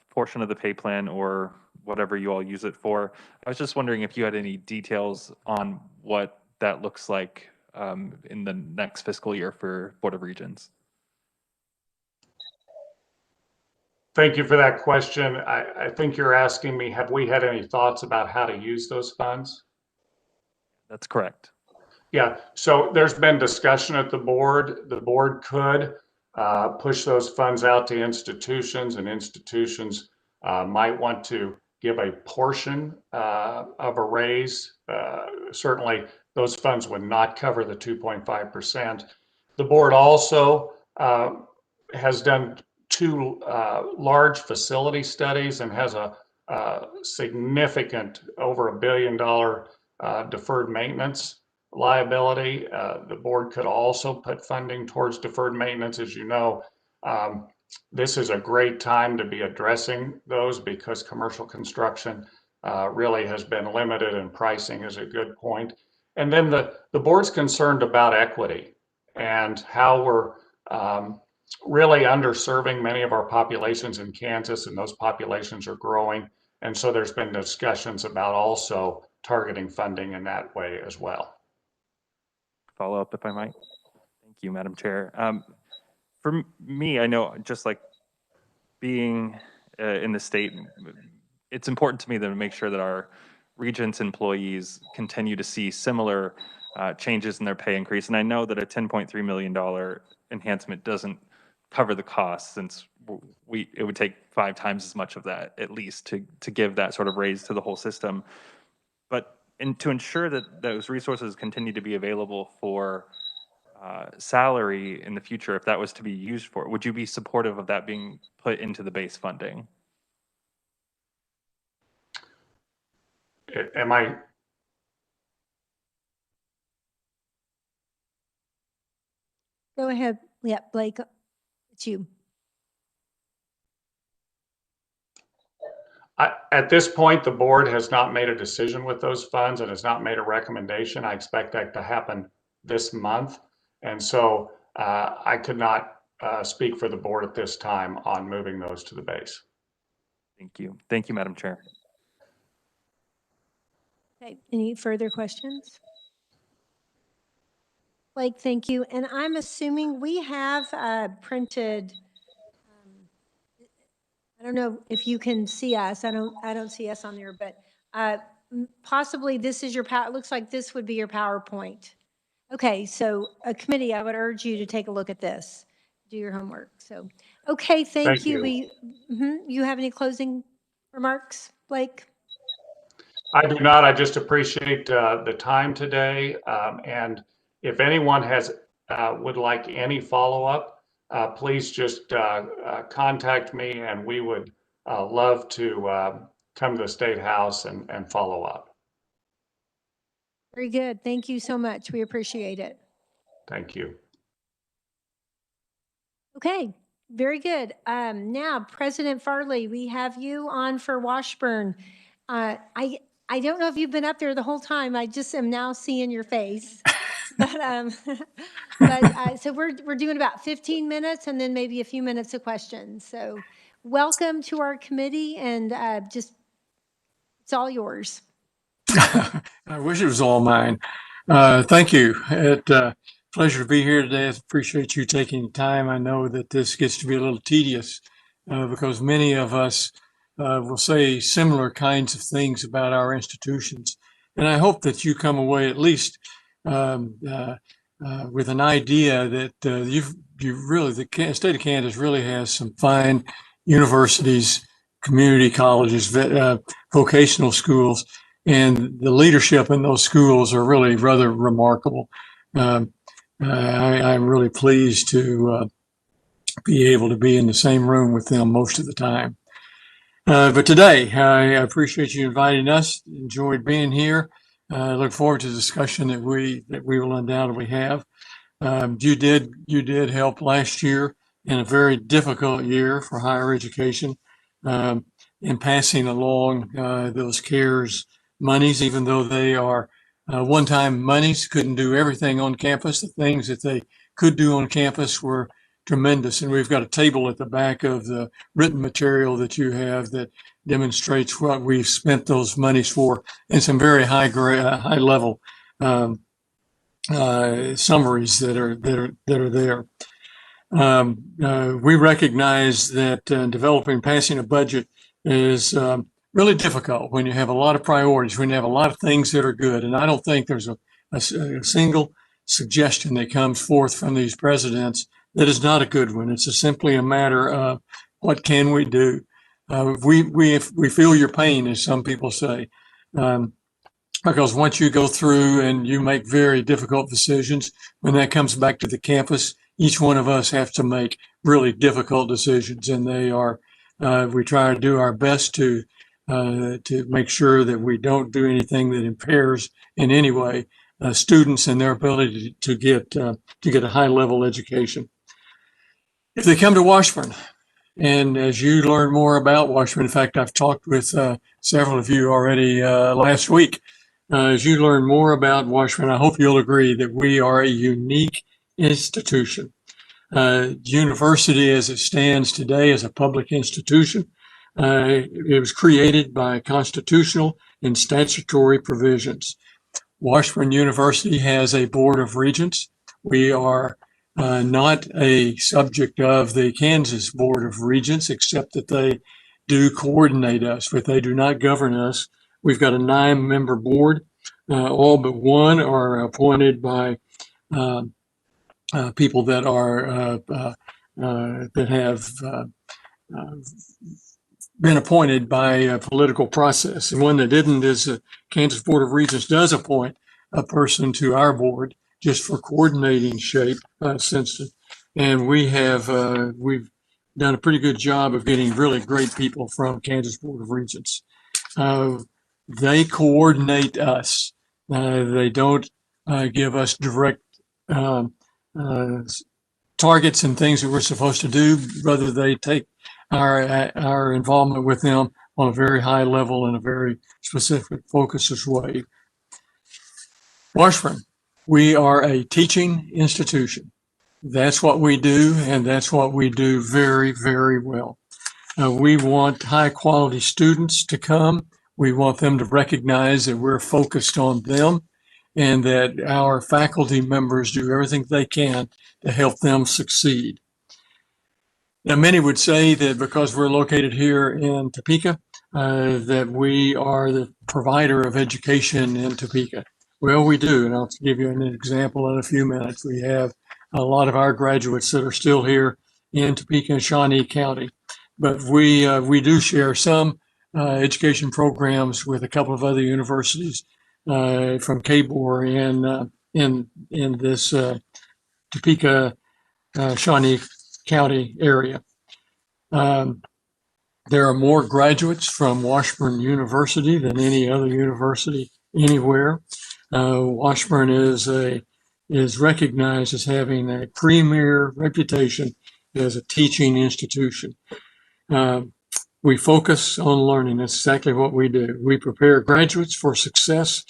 portion of the pay plan or whatever you all use it for. I was just wondering if you had any details on what that looks like in the next fiscal year for Board of Regents. Thank you for that question. I think you're asking me, have we had any thoughts about how to use those funds? That's correct. Yeah, so there's been discussion at the board. The board could push those funds out to institutions, and institutions might want to give a portion of a raise. Certainly, those funds would not cover the 2.5%. The board also has done 2 large facility studies and has a significant, over $1 billion deferred maintenance liability. The board could also put funding towards deferred maintenance. As you know, this is a great time to be addressing those because commercial construction really has been limited and pricing is a good point. And then the board's concerned about equity and how we're really underserving many of our populations in Kansas, and those populations are growing. And so there's been discussions about also targeting funding in that way as well. Follow up if I might. Thank you, Madam Chair. For me, I know just like being in the state, it's important to me to make sure that our Regents employees continue to see similar changes in their pay increase. And I know that a $10.3 million enhancement doesn't cover the cost since it would take 5 times as much of that at least to give that sort of raise to the whole system. But to ensure that those resources continue to be available for salary in the future, if that was to be used for, would you be supportive of that being put into the base funding? Am I? Go ahead. Yeah, Blake, it's you. At this point, the board has not made a decision with those funds and has not made a recommendation. I expect that to happen this month. And so I could not speak for the board at this time on moving those to the base. Thank you. Thank you, Madam Chair. Okay, any further questions? Blake, thank you. And I'm assuming we have printed, I don't know if you can see us. I don't see us on there, but possibly this is your it looks like this would be your PowerPoint. Okay, so a committee, I would urge you to take a look at this, do your homework. So, okay, thank you. You have any closing remarks, Blake? I do not. I just appreciate the time today. And if anyone would like any follow-up, please just contact me, and we would love to come to the State House and follow up. Very good. Thank you so much. We appreciate it. Thank you. Okay, very good. Now, President Farley, we have you on for Washburn. I don't know if you've been up there the whole time. I just am now seeing your face. But so we're doing about 15 minutes and then maybe a few minutes of questions. So welcome to our committee, and just it's all yours. I wish it was all mine. Thank you. Pleasure to be here today. I appreciate you taking time. I know that this gets to be a little tedious because many of us will say similar kinds of things about our institutions. And I hope that you come away at least with an idea that the state of Kansas really has some fine universities, community colleges, vocational schools, and the leadership in those schools are really rather remarkable. I'm really pleased to be able to be in the same room with them most of the time. But today, I appreciate you inviting us. Enjoyed being here. Look forward to the discussion that we will undoubtedly have. You did help last year in a very difficult year for higher education in passing along those CARES monies, even though they are one-time monies, couldn't do everything on campus. The things that they could do on campus were tremendous. And we've got a table at the back of the written material that you have that demonstrates what we've spent those monies for and some very high level summaries that are there. We recognize that passing a budget is really difficult when you have a lot of priorities, when you have a lot of things that are good. And I don't think there's a single suggestion that comes forth from these presidents that is not a good one. It's simply a matter of what can we do? We feel your pain, as some people say, because once you go through and you make very difficult decisions, when that comes back to the campus, each one of us have to make really difficult decisions, and they are. We try to do our best to make sure that we don't do anything that impairs in any way students and their ability to get a high level education. If they come to Washburn, and as you learn more about Washburn, in fact, I've talked with several of you already last week. As you learn more about Washburn, I hope you'll agree that we are a unique institution. University as it stands today is a public institution. It was created by constitutional and statutory provisions. Washburn University has a board of regents. We are not a subject of the Kansas Board of Regents, except that they do coordinate us, but they do not govern us. We've got a 9-member board. All but one are appointed by people that are that have been appointed by a political process. And one that didn't is the Kansas Board of Regents does appoint a person to our board just for coordinating shape, Simpson. And we've done a pretty good job of getting really great people from Kansas Board of Regents. They coordinate us. They don't give us direct targets and things that we're supposed to do. Rather, they take our involvement with them on a very high level in a very specific, focused way. Washburn, we are a teaching institution. That's what we do, and that's what we do very, very well. We want high quality students to come. We want them to recognize that we're focused on them and that our faculty members do everything they can to help them succeed. Now, many would say that because we're located here in Topeka, that we are the provider of education in Topeka. Well, we do, and I'll give you an example in a few minutes. We have a lot of our graduates that are still here in Topeka and Shawnee County, but we do share some education programs with a couple of other universities from KBOR in this Topeka, Shawnee County area. There are more graduates from Washburn University than any other university anywhere. Washburn is recognized as having a premier reputation as a teaching institution. We focus on learning. That's exactly what we do. We prepare graduates for success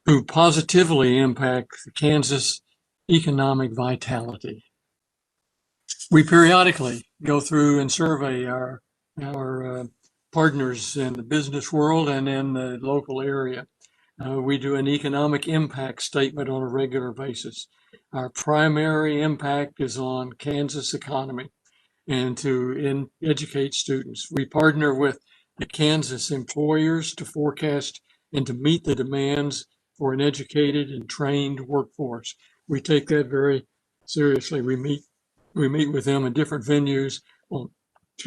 who positively impact the Kansas economic vitality. We periodically go through and survey our partners in the business world and in the local area. We do an economic impact statement on a regular basis. Our primary impact is on Kansas economy and to educate students. We partner with the Kansas employers to forecast and to meet the demands for an educated and trained workforce. We take that very seriously. We meet with them in different venues on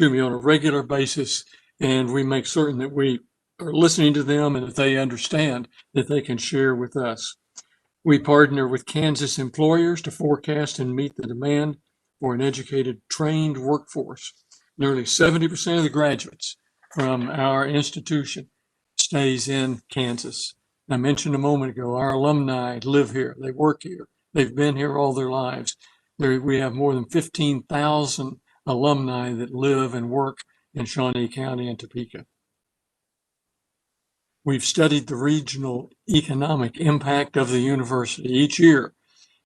a regular basis, and we make certain that we are listening to them and that they understand that they can share with us. We partner with Kansas employers to forecast and meet the demand for an educated, trained workforce. Nearly 70% of the graduates from our institution stays in Kansas. I mentioned a moment ago, our alumni live here, they work here, they've been here all their lives. We have more than 15,000 alumni that live and work in Shawnee County and Topeka. We've studied the regional economic impact of the university each year.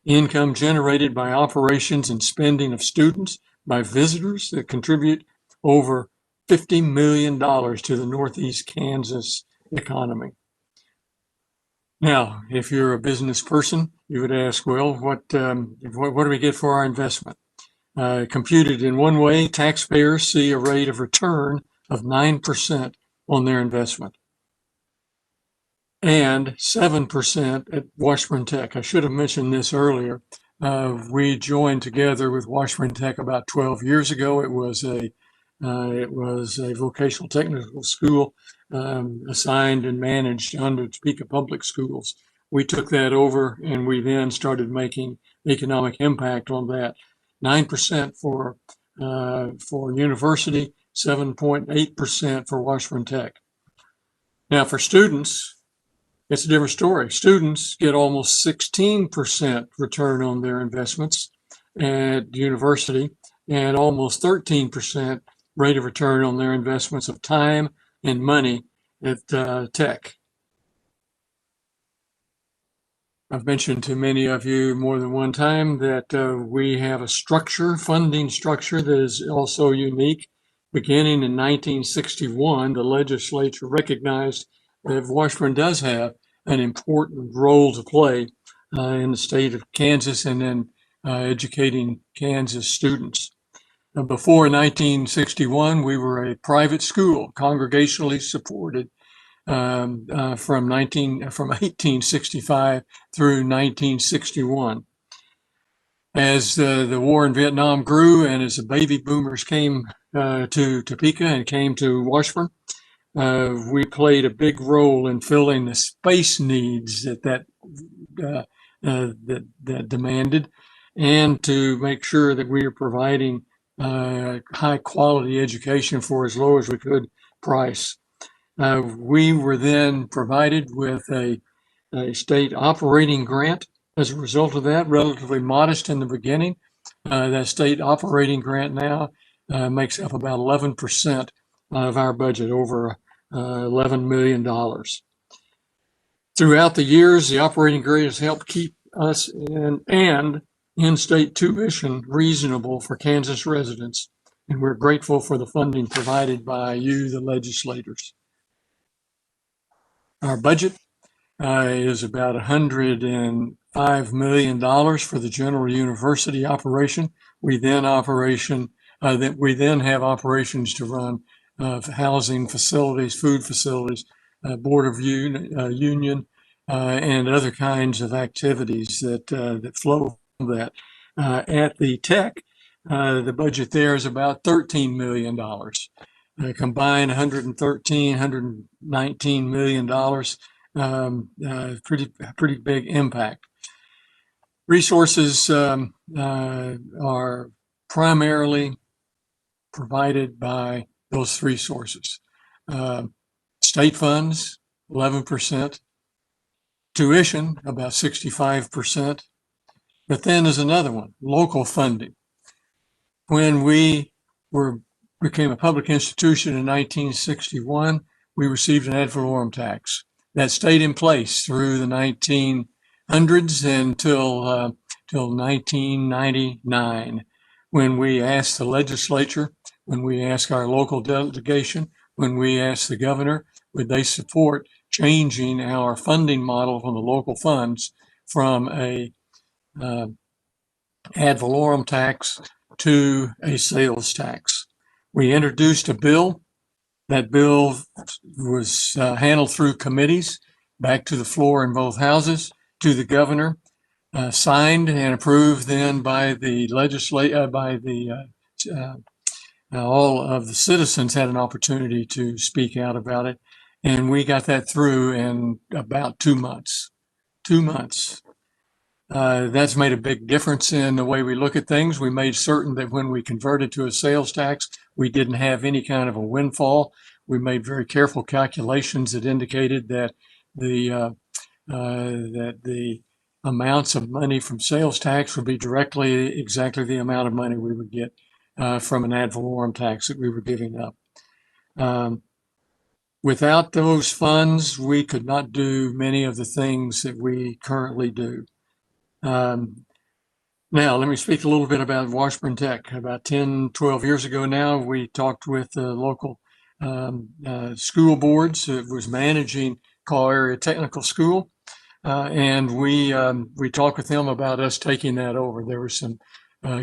Income generated by operations and spending of students, by visitors that contribute over $50 million to the Northeast Kansas economy. Now, if you're a business person, you would ask, well, what do we get for our investment? Computed in one way, taxpayers see a rate of return of 9% on their investment and 7% at Washburn Tech. I should have mentioned this earlier. We joined together with Washburn Tech about 12 years ago. It was a vocational technical school assigned and managed under Topeka Public Schools. We took that over and we then started making economic impact on that. 9% for university, 7.8% for Washburn Tech. Now for students, it's a different story. Students get almost 16% return on their investments at university and almost 13% rate of return on their investments of time and money at Tech. I've mentioned to many of you more than one time that we have a funding structure that is also unique. Beginning in 1961, the legislature recognized that Washburn does have an important role to play in the state of Kansas and in educating Kansas students. Before 1961, we were a private school, congregationally supported from 1865 through 1961. As the war in Vietnam grew and as the baby boomers came to Topeka and came to Washburn. We played a big role in filling the space needs that demanded, and to make sure that we are providing high quality education for as low as we could price. We were then provided with a state operating grant as a result of that, relatively modest in the beginning. That state operating grant now makes up about 11% of our budget, over $11 million. Throughout the years, the operating grant has helped keep us in-state tuition reasonable for Kansas residents, and we're grateful for the funding provided by you, the legislators. Our budget is about $105 million for the general university operation. We then have operations to run housing facilities, food facilities, board of union, and other kinds of activities that flow from that. At the tech, the budget there is about $13 million. Combined $119 million. Pretty big impact. Resources are primarily provided by those three sources. State funds, 11%. Tuition, about 65%. But then there's another one, local funding. When we became a public institution in 1961, we received an ad valorem tax that stayed in place through the 1900s until 1999, when we asked the legislature, when we asked our local delegation, when we asked the governor, would they support changing our funding model from the local funds from a ad valorem tax to a sales tax. We introduced a bill. That bill was handled through committees, back to the floor in both houses, to the governor, signed and approved then by the all of the citizens had an opportunity to speak out about it. And we got that through in about 2 months. 2 months. That's made a big difference in the way we look at things. We made certain that when we converted to a sales tax, we didn't have any kind of a windfall. We made very careful calculations that indicated that the amounts of money from sales tax would be exactly the amount of money we would get from an ad valorem tax that we were giving up. Without those funds, we could not do many of the things that we currently do. Now, let me speak a little bit about Washburn Tech. About 10, 12 years ago now, we talked with the local school boards that was managing Call Area Technical School. And we talked with them about us taking that over. There were some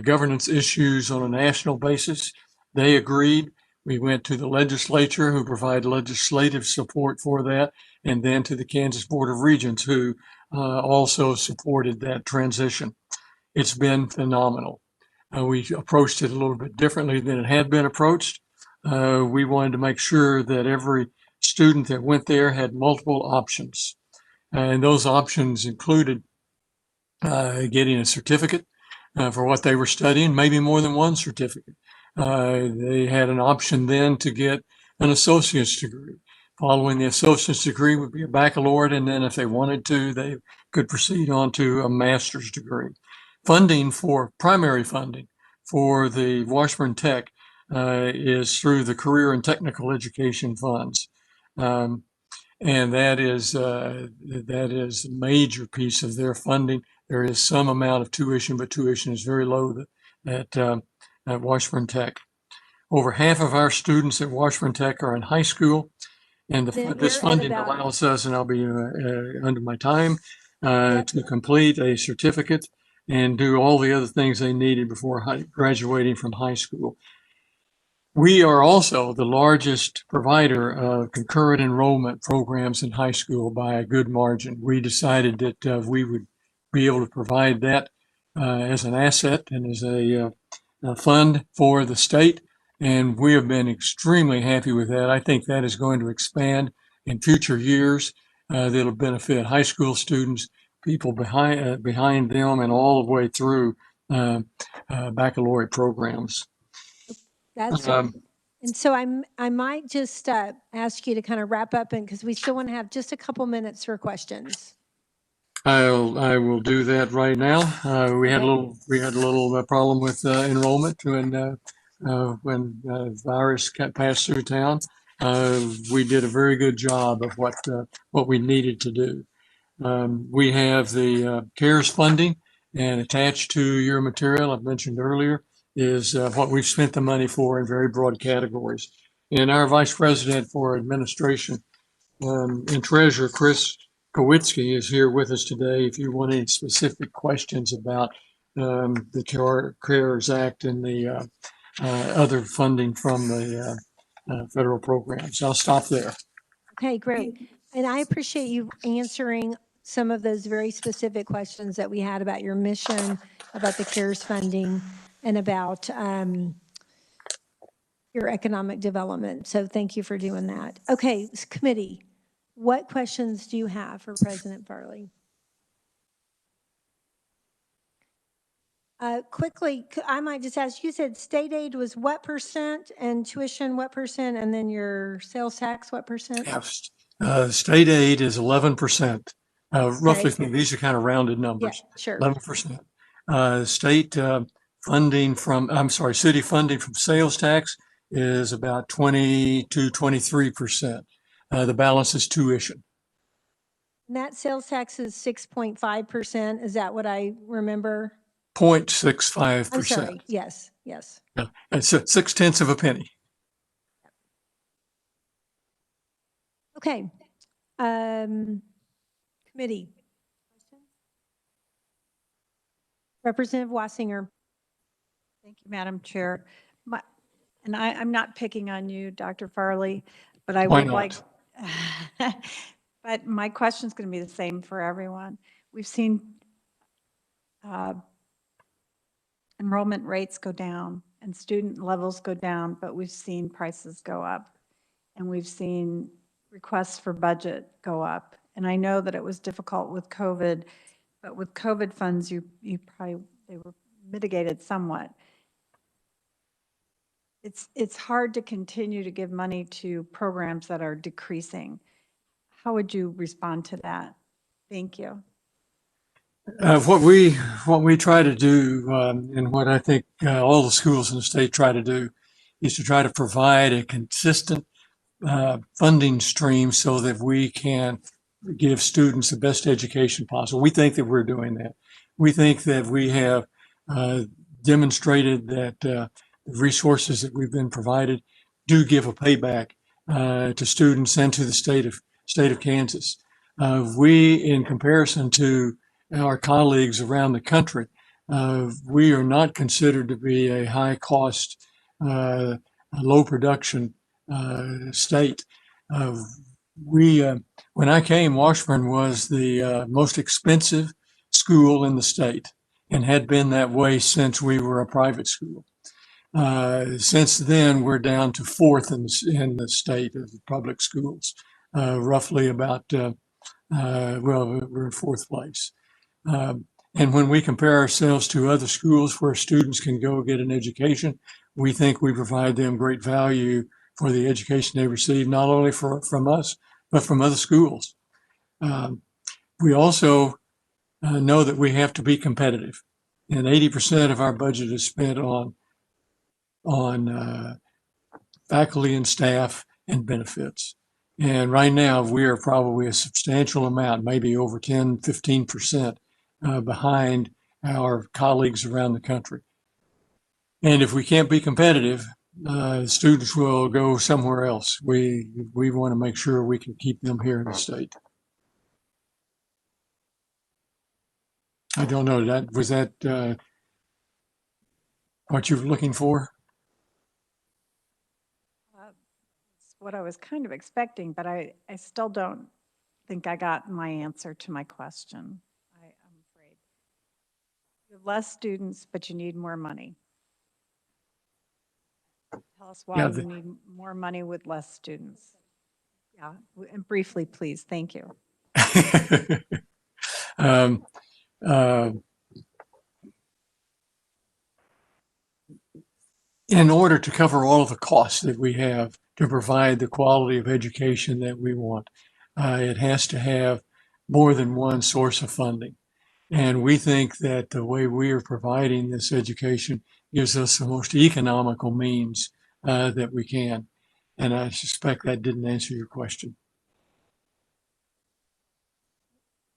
governance issues on a national basis. They agreed. We went to the legislature, who provided legislative support for that, and then to the Kansas Board of Regents, who also supported that transition. It's been phenomenal. We approached it a little bit differently than it had been approached. We wanted to make sure that every student that went there had multiple options. And those options included getting a certificate for what they were studying, maybe more than one certificate. They had an option then to get an associate's degree. Following the associate's degree would be a baccalaureate, and then if they wanted to, they could proceed on to a master's degree. Primary funding for the Washburn Tech is through the Career and Technical Education Funds. And that is a major piece of their funding. There is some amount of tuition, but tuition is very low at Washburn Tech. Over half of our students at Washburn Tech are in high school, and this funding allows us, and I'll be under my time, to complete a certificate and do all the other things they needed before graduating from high school. We are also the largest provider of concurrent enrollment programs in high school by a good margin. We decided that we would be able to provide that as an asset and as a fund for the state. And we have been extremely happy with that. I think that is going to expand in future years. That'll benefit high school students, people behind them, and all the way through baccalaureate programs. That's, and so I might just ask you to kind of wrap up, and because we still want to have just a couple minutes for questions. I will do that right now. We had a Okay. little problem with enrollment when virus passed through town. We did a very good job of what we needed to do. We have the CARES funding, and attached to your material I've mentioned earlier is what we've spent the money for in very broad categories. And our Vice President for Administration and Treasurer, Chris Kowitsky, is here with us today. If you want any specific questions about the CARES Act and the other funding from the federal programs. I'll stop there. Okay, great. And I appreciate you answering some of those very specific questions that we had about your mission, about the CARES funding, and about your economic development. So thank you for doing that. Okay, committee, what questions do you have for President Farley? Quickly, I might just ask, you said state aid was what percent and tuition what percent, and then your sales tax what percent? State aid is 11%. Roughly, Okay. these are kind of rounded Yeah, numbers. sure. 11%. State funding city funding from sales tax is about 20 to 23%. The balance is tuition. And that sales tax is 6.5%. Is that what I remember? 0.65%. I'm sorry. Yes, yes. Yeah, it's 0.6 of a penny. Okay. Committee. Representative Wassinger. Thank you, Madam Chair. I'm not picking on you, Dr. Farley, but I Why would like, not? but my question is going to be the same for everyone. We've seen enrollment rates go down and student levels go down, but we've seen prices go up, and we've seen requests for budget go up. And I know that it was difficult with COVID, but with COVID funds, they were mitigated somewhat. It's hard to continue to give money to programs that are decreasing. How would you respond to that? Thank you. What we try to do, and what I think all the schools in the state try to do, is to try to provide a consistent funding stream so that we can give students the best education possible. We think that we're doing that. We think that we have demonstrated that resources that we've been provided do give a payback to students and to the state of Kansas. We, in comparison to our colleagues around the country, we are not considered to be a high cost, low production state. When I came, Washburn was the most expensive school in the state and had been that way since we were a private school. Since then, we're down to fourth in the state of public schools, roughly about, we're in fourth place. And when we compare ourselves to other schools where students can go get an education, we think we provide them great value for the education they receive, not only from us, but from other schools. We also know that we have to be competitive, and 80% of our budget is spent on faculty and staff and benefits. And right now, we are probably a substantial amount, maybe over 10, 15% behind our colleagues around the country. And if we can't be competitive, students will go somewhere else. We want to make sure we can keep them here in the state. I don't know, was that what you were looking for? It's what I was kind of expecting, but I still don't think I got my answer to my question. I'm afraid. You have less students, but you need more money. Tell us why Yeah, you need more money with less students. Yeah, and briefly, please. Thank you. um, uh, in order to cover all of the costs that we have to provide the quality of education that we want, it has to have more than one source of funding. And we think that the way we are providing this education gives us the most economical means that we can. And I suspect that didn't answer your question.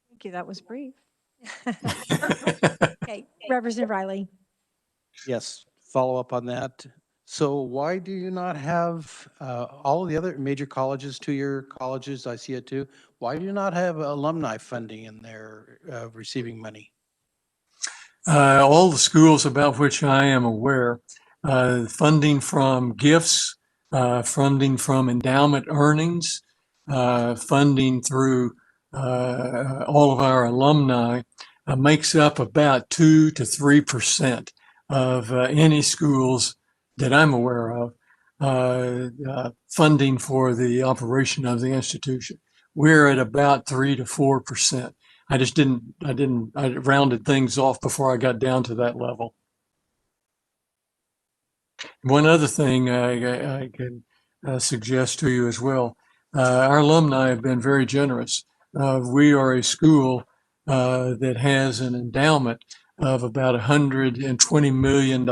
Thank you. That was brief. Okay, Representative Riley. Yes, follow up on that. So why do you not have all of the other major colleges, two-year colleges, I see it too, why do you not have alumni funding in there receiving money? All the schools about which I am aware, funding from gifts, funding from endowment earnings, funding through all of our alumni makes up about 2 to 3% of any schools that I'm aware of funding for the operation of the institution. We're at about 3 to 4%. I rounded things off before I got down to that level. One other thing I can suggest to you as well. Our alumni have been very generous. We are a school that has an endowment of about $120 million,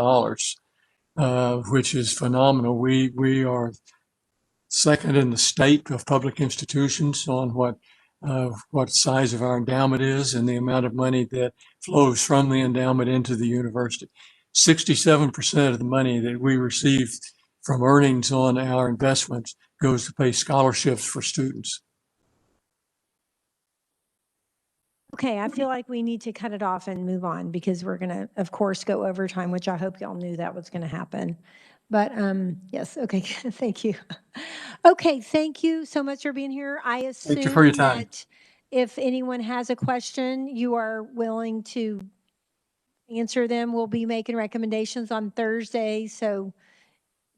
which is phenomenal. We are second in the state of public institutions on what size of our endowment is and the amount of money that flows from the endowment into the university. 67% of the money that we receive from earnings on our investments goes to pay scholarships for students. Okay, I feel like we need to cut it off and move on because we're going to, of course, go overtime, which I hope y'all knew that was going to happen. But yes, okay, thank you. Okay, thank you so much for being here. I assume Thank you for your time. that if anyone has a question, you are willing to answer them. We'll be making recommendations on Thursday. So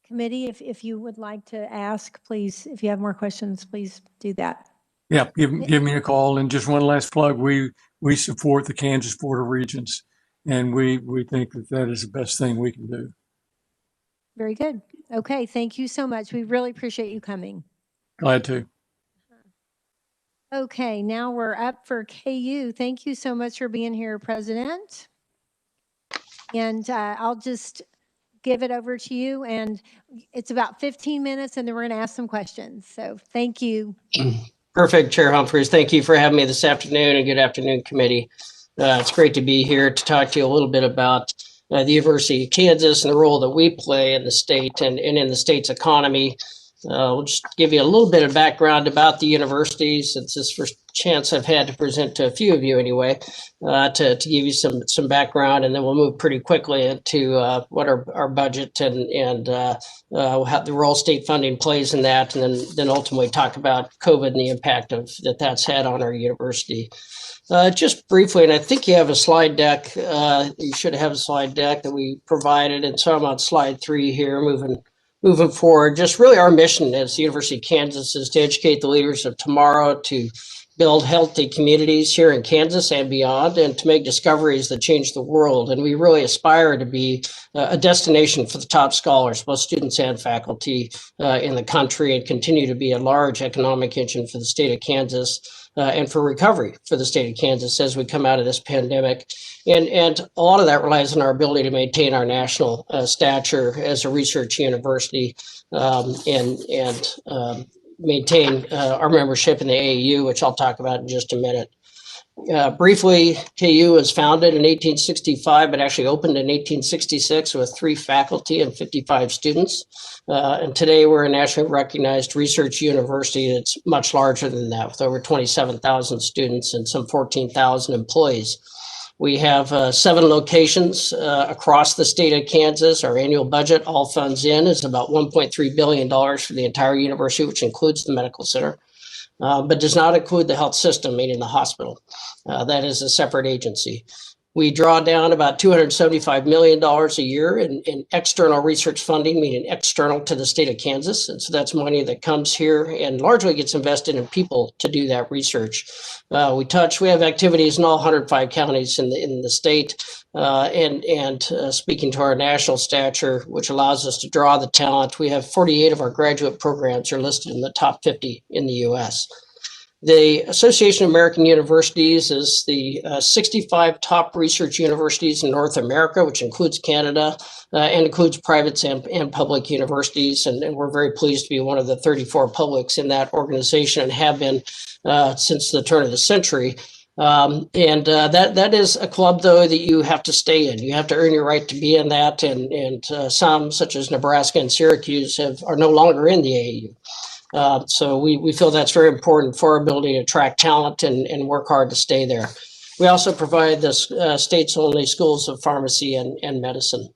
committee, if you would like to ask, please, if you have more questions, please do that. Yeah, give me a call. And just one last plug, we support the Kansas Board of Regents, and we think that is the best thing we can do. Very good. Okay, thank you so much. We really appreciate you coming. Glad to. Okay, now we're up for KU. Thank you so much for being here, President. And I'll just give it over to you. And it's about 15 minutes, and then we're going to ask some questions. So thank you. Perfect, Chair Humphreys. Thank you for having me this afternoon, and good afternoon, committee. It's great to be here to talk to you a little bit about the University of Kansas and the role that we play in the state and in the state's economy. We'll just give you a little bit of background about the university, since this is the first chance I've had to present to a few of you anyway, to give you some background, and then we'll move pretty quickly into what our budget and how the role state funding plays in that, and then ultimately talk about COVID and the impact that's had on our university. Just briefly, and I think you have a slide deck. You should have a slide deck that we provided, and so I'm on slide 3 here, moving forward. Just really our mission as the University of Kansas is to educate the leaders of tomorrow, to build healthy communities here in Kansas and beyond, and to make discoveries that change the world. And we really aspire to be a destination for the top scholars, both students and faculty in the country, and continue to be a large economic engine for the state of Kansas and for recovery for the state of Kansas as we come out of this pandemic. And a lot of that relies on our ability to maintain our national stature as a research university and maintain our membership in the AAU, which I'll talk about in just a minute. Briefly, KU was founded in 1865, but actually opened in 1866 with 3 faculty and 55 students. And today we're a nationally recognized research university that's much larger than that, with over 27,000 students and some 14,000 employees. We have 7 locations across the state of Kansas. Our annual budget, all funds in, is about $1.3 billion for the entire university, which includes the medical center, but does not include the health system, meaning the hospital. That is a separate agency. We draw down about $275 million a year in external research funding, meaning external to the state of Kansas. And so that's money that comes here and largely gets invested in people to do that research. We have activities in all 105 counties in the state. Speaking to our national stature, which allows us to draw the talent, we have 48 of our graduate programs are listed in the top 50 in the U.S. The Association of American Universities is the 65 top research universities in North America, which includes Canada and includes privates and public universities. And we're very pleased to be one of the 34 publics in that organization and have been since the turn of the century. That is a club, though, that you have to stay in. You have to earn your right to be in that. And some, such as Nebraska and Syracuse, are no longer in the AAU. So we feel that's very important for our ability to attract talent and work hard to stay there. We also provide the state's only schools of pharmacy and medicine.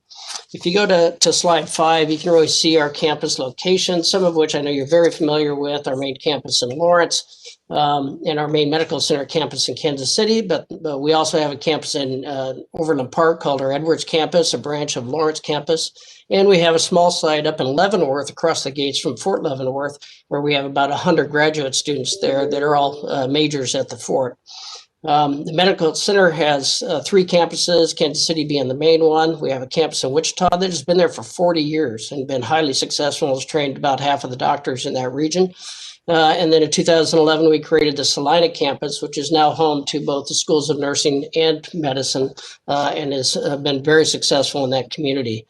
If you go to slide 5, you can really see our campus locations, some of which I know you're very familiar with, our main campus in Lawrence and our main medical center campus in Kansas City. But we also have a campus in Overland Park called our Edwards campus, a branch of Lawrence campus. And we have a small site up in Leavenworth across the gates from Fort Leavenworth, where we have about 100 graduate students there that are all majors at the fort. The medical center has 3 campuses, Kansas City being the main one. We have a campus in Wichita that has been there for 40 years and been highly successful, has trained about half of the doctors in that region. And then in 2011, we created the Salina campus, which is now home to both the schools of nursing and medicine and has been very successful in that community.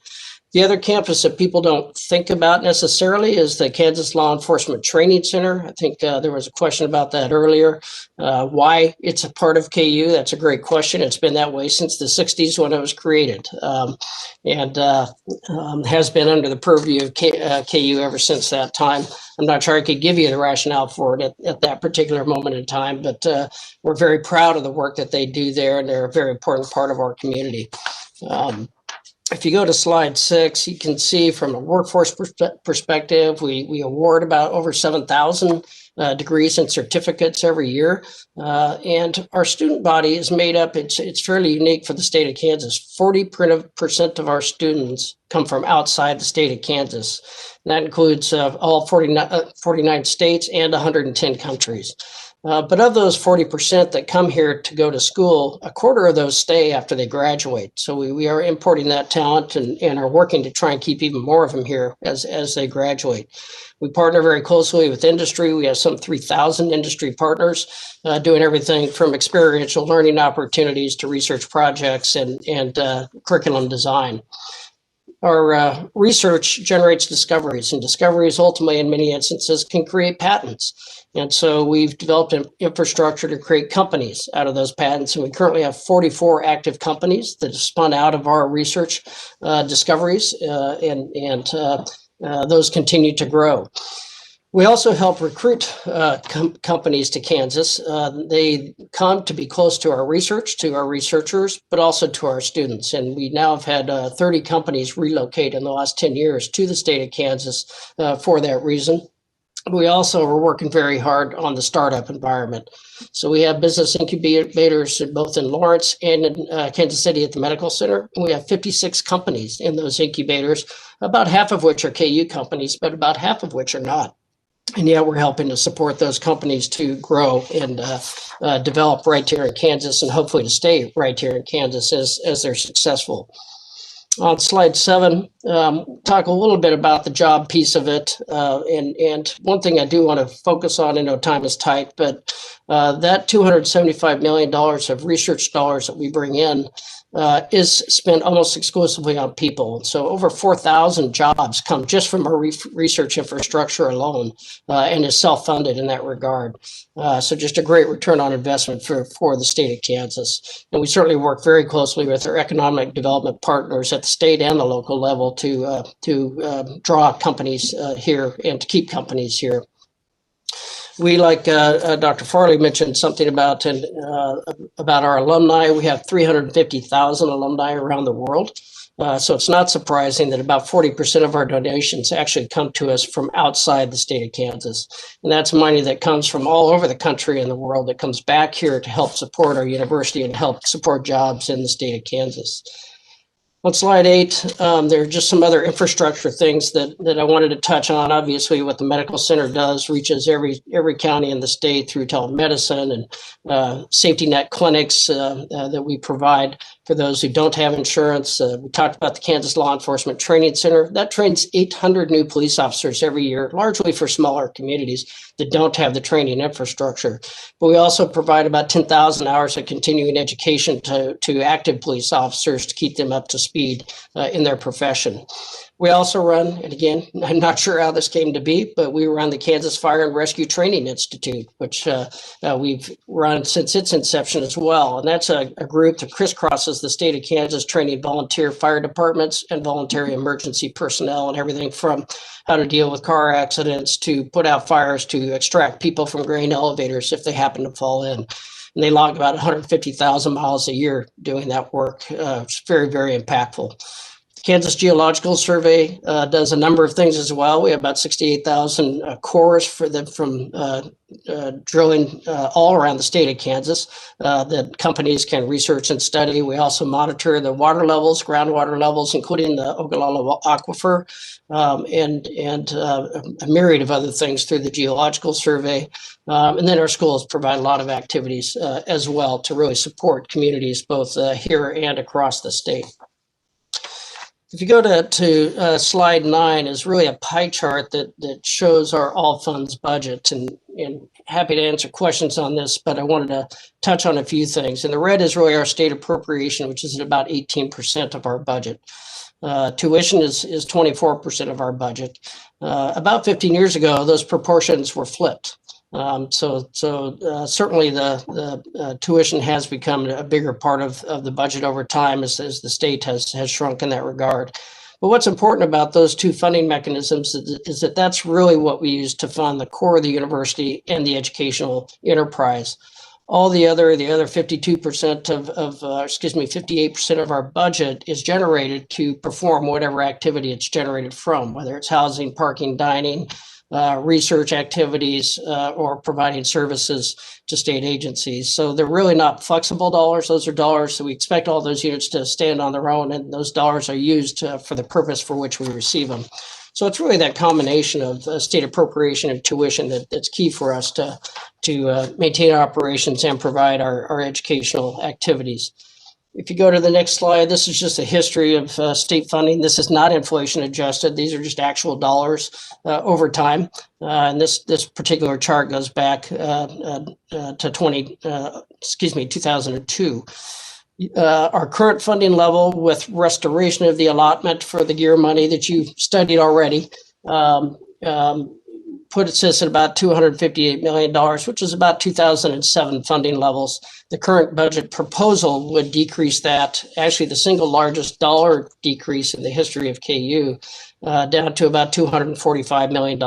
The other campus that people don't think about necessarily is the Kansas Law Enforcement Training Center. I think there was a question about that earlier. Why it's a part of KU, that's a great question. It's been that way since the 60s when it was created and has been under the purview of KU ever since that time. I'm not sure I could give you the rationale for it at that particular moment in time, but we're very proud of the work that they do there, and they're a very important part of our community. If you go to slide 6, you can see from a workforce perspective, we award about over 7,000 degrees and certificates every year. And our student body is made up, it's fairly unique for the state of Kansas. 40% of our students come from outside the state of Kansas. And that includes all 49 states and 110 countries. But of those 40% that come here to go to school, a quarter of those stay after they graduate. So we are importing that talent and are working to try and keep even more of them here as they graduate. We partner very closely with industry. We have some 3,000 industry partners doing everything from experiential learning opportunities to research projects and curriculum design. Our research generates discoveries, and discoveries ultimately in many instances can create patents. And so we've developed an infrastructure to create companies out of those patents. And we currently have 44 active companies that have spun out of our research discoveries, and those continue to grow. We also help recruit companies to Kansas. They come to be close to our research, to our researchers, but also to our students. And we now have had 30 companies relocate in the last 10 years to the state of Kansas for that reason. We also are working very hard on the startup environment. So we have business incubators both in Lawrence and in Kansas City at the Medical Center. We have 56 companies in those incubators, about half of which are KU companies, but about half of which are not. And yet we're helping to support those companies to grow and develop right here in Kansas, and hopefully to stay right here in Kansas as they're successful. On slide 7, talk a little bit about the job piece of it. And one thing I do want to focus on, I know time is tight, but that $275 million of research dollars that we bring in is spent almost exclusively on people. So over 4,000 jobs come just from our research infrastructure alone, and is self-funded in that regard. So just a great return on investment for the state of Kansas. And we certainly work very closely with our economic development partners at the state and the local level to draw companies here and to keep companies here. We, like Dr. Farley mentioned something about our alumni. We have 350,000 alumni around the world. So it's not surprising that about 40% of our donations actually come to us from outside the state of Kansas. And that's money that comes from all over the country and the world that comes back here to help support our university and help support jobs in the state of Kansas. On slide 8, there are just some other infrastructure things that I wanted to touch on. Obviously, what the medical center does reaches every county in the state through telemedicine and safety net clinics that we provide for those who don't have insurance. We talked about the Kansas Law Enforcement Training Center. That trains 800 new police officers every year, largely for smaller communities that don't have the training infrastructure. But we also provide about 10,000 hours of continuing education to active police officers to keep them up to speed in their profession. We also run, and again, I'm not sure how this came to be, but we run the Kansas Fire and Rescue Training Institute, which we've run since its inception as well. And that's a group that crisscrosses the state of Kansas, training volunteer fire departments and voluntary emergency personnel and everything from how to deal with car accidents to put out fires to extract people from grain elevators if they happen to fall in. And they log about 150,000 miles a year doing that work. It's very, very impactful. Kansas Geological Survey does a number of things as well. We have about 68,000 cores for them from drilling all around the state of Kansas that companies can research and study. We also monitor the water levels, groundwater levels, including the Ogallala Aquifer, and a myriad of other things through the Geological Survey. And then our schools provide a lot of activities as well to really support communities both here and across the state. If you go to slide 9, is really a pie chart that shows our all funds budget, and happy to answer questions on this, but I wanted to touch on a few things. And the red is really our state appropriation, which is at about 18% of our budget. Tuition is 24% of our budget. About 15 years ago, those proportions were flipped. So certainly the tuition has become a bigger part of the budget over time as the state has shrunk in that regard. But what's important about those two funding mechanisms is that that's really what we use to fund the core of the university and the educational enterprise. All the other 52% 58% of our budget is generated to perform whatever activity it's generated from, whether it's housing, parking, dining, research activities, or providing services to state agencies. So they're really not flexible dollars. Those are dollars that we expect all those units to stand on their own, and those dollars are used for the purpose for which we receive them. So it's really that combination of state appropriation and tuition that's key for us to maintain operations and provide our educational activities. If you go to the next slide, this is just a history of state funding. This is not inflation adjusted. These are just actual dollars over time. And this particular chart goes back to 2002. Our current funding level with restoration of the allotment for the gear money that you studied already puts us at about $258 million, which is about 2007 funding levels. The current budget proposal would decrease that, actually the single largest dollar decrease in the history of KU, down to about $245 million,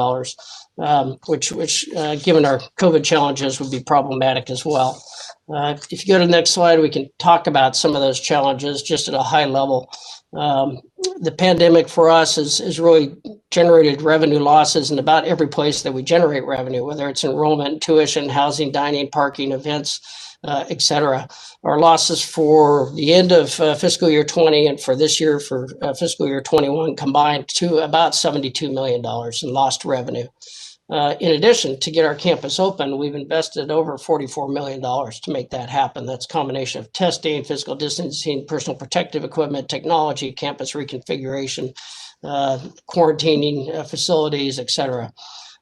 which given our COVID challenges would be problematic as well. If you go to the next slide, we can talk about some of those challenges just at a high level. The pandemic for us has really generated revenue losses in about every place that we generate revenue, whether it's enrollment, tuition, housing, dining, parking, events, et cetera. Our losses for the end of fiscal year 20 and for this year, for fiscal year 21 combined to about $72 million in lost revenue. In addition, to get our campus open, we've invested over $44 million to make that happen. That's a combination of testing, physical distancing, personal protective equipment, technology, campus reconfiguration, quarantining facilities, et cetera.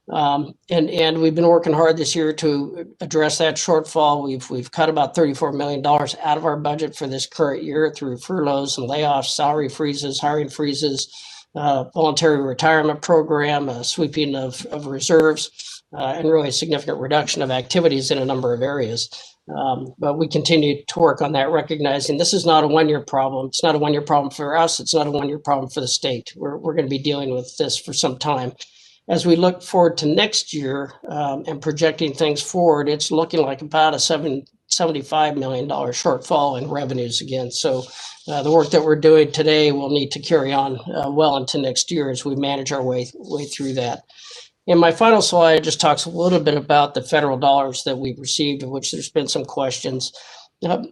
And we've been working hard this year to address that shortfall. We've cut about $34 million out of our budget for this current year through furloughs and layoffs, salary freezes, hiring freezes, voluntary retirement program, sweeping of reserves, and really a significant reduction of activities in a number of areas. But we continue to work on that, recognizing this is not a one-year problem. It's not a one-year problem for us. It's not a one-year problem for the state. We're going to be dealing with this for some time. As we look forward to next year and projecting things forward, it's looking like about a 17% $75 million shortfall in revenues again. So the work that we're doing today will need to carry on well into next year as we manage our way through that. And my final slide just talks a little bit about the federal dollars that we've received, of which there's been some questions.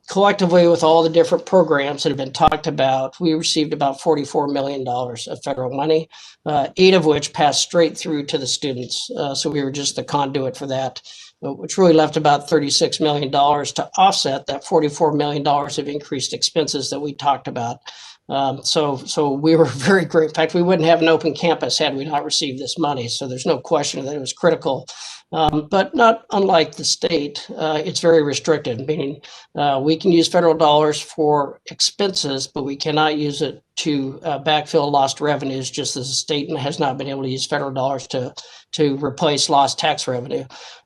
Collectively, with all the different programs that have been talked about, we received about $44 million of federal money, 8 of which passed straight through to the students. So we were just the conduit for that, which really left about $36 million to offset that $44 million of increased expenses that we talked about. So we were very great. In fact, we wouldn't have an open campus had we not received this money. So there's no question that it was critical. But not unlike the state, it's very restricted, meaning we can use federal dollars for expenses, but we cannot use it to backfill lost revenues, just as the state has not been able to use federal dollars to replace lost tax revenue.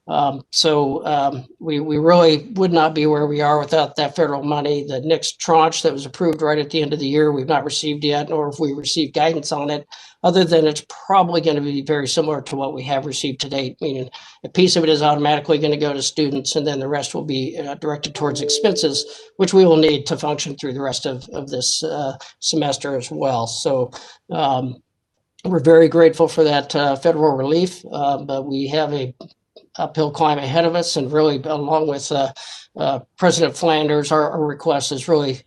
We really would not be where we are without that federal money. The next tranche that was approved right at the end of the year, we've not received yet, nor have we received guidance on it, other than it's probably going to be very similar to what we have received to date, meaning a piece of it is automatically going to go to students, and then the rest will be directed towards expenses, which we will need to function through the rest of this semester as well. So we're very grateful for that federal relief, but we have a uphill climb ahead of us, and really, along with President Flanders, our request is really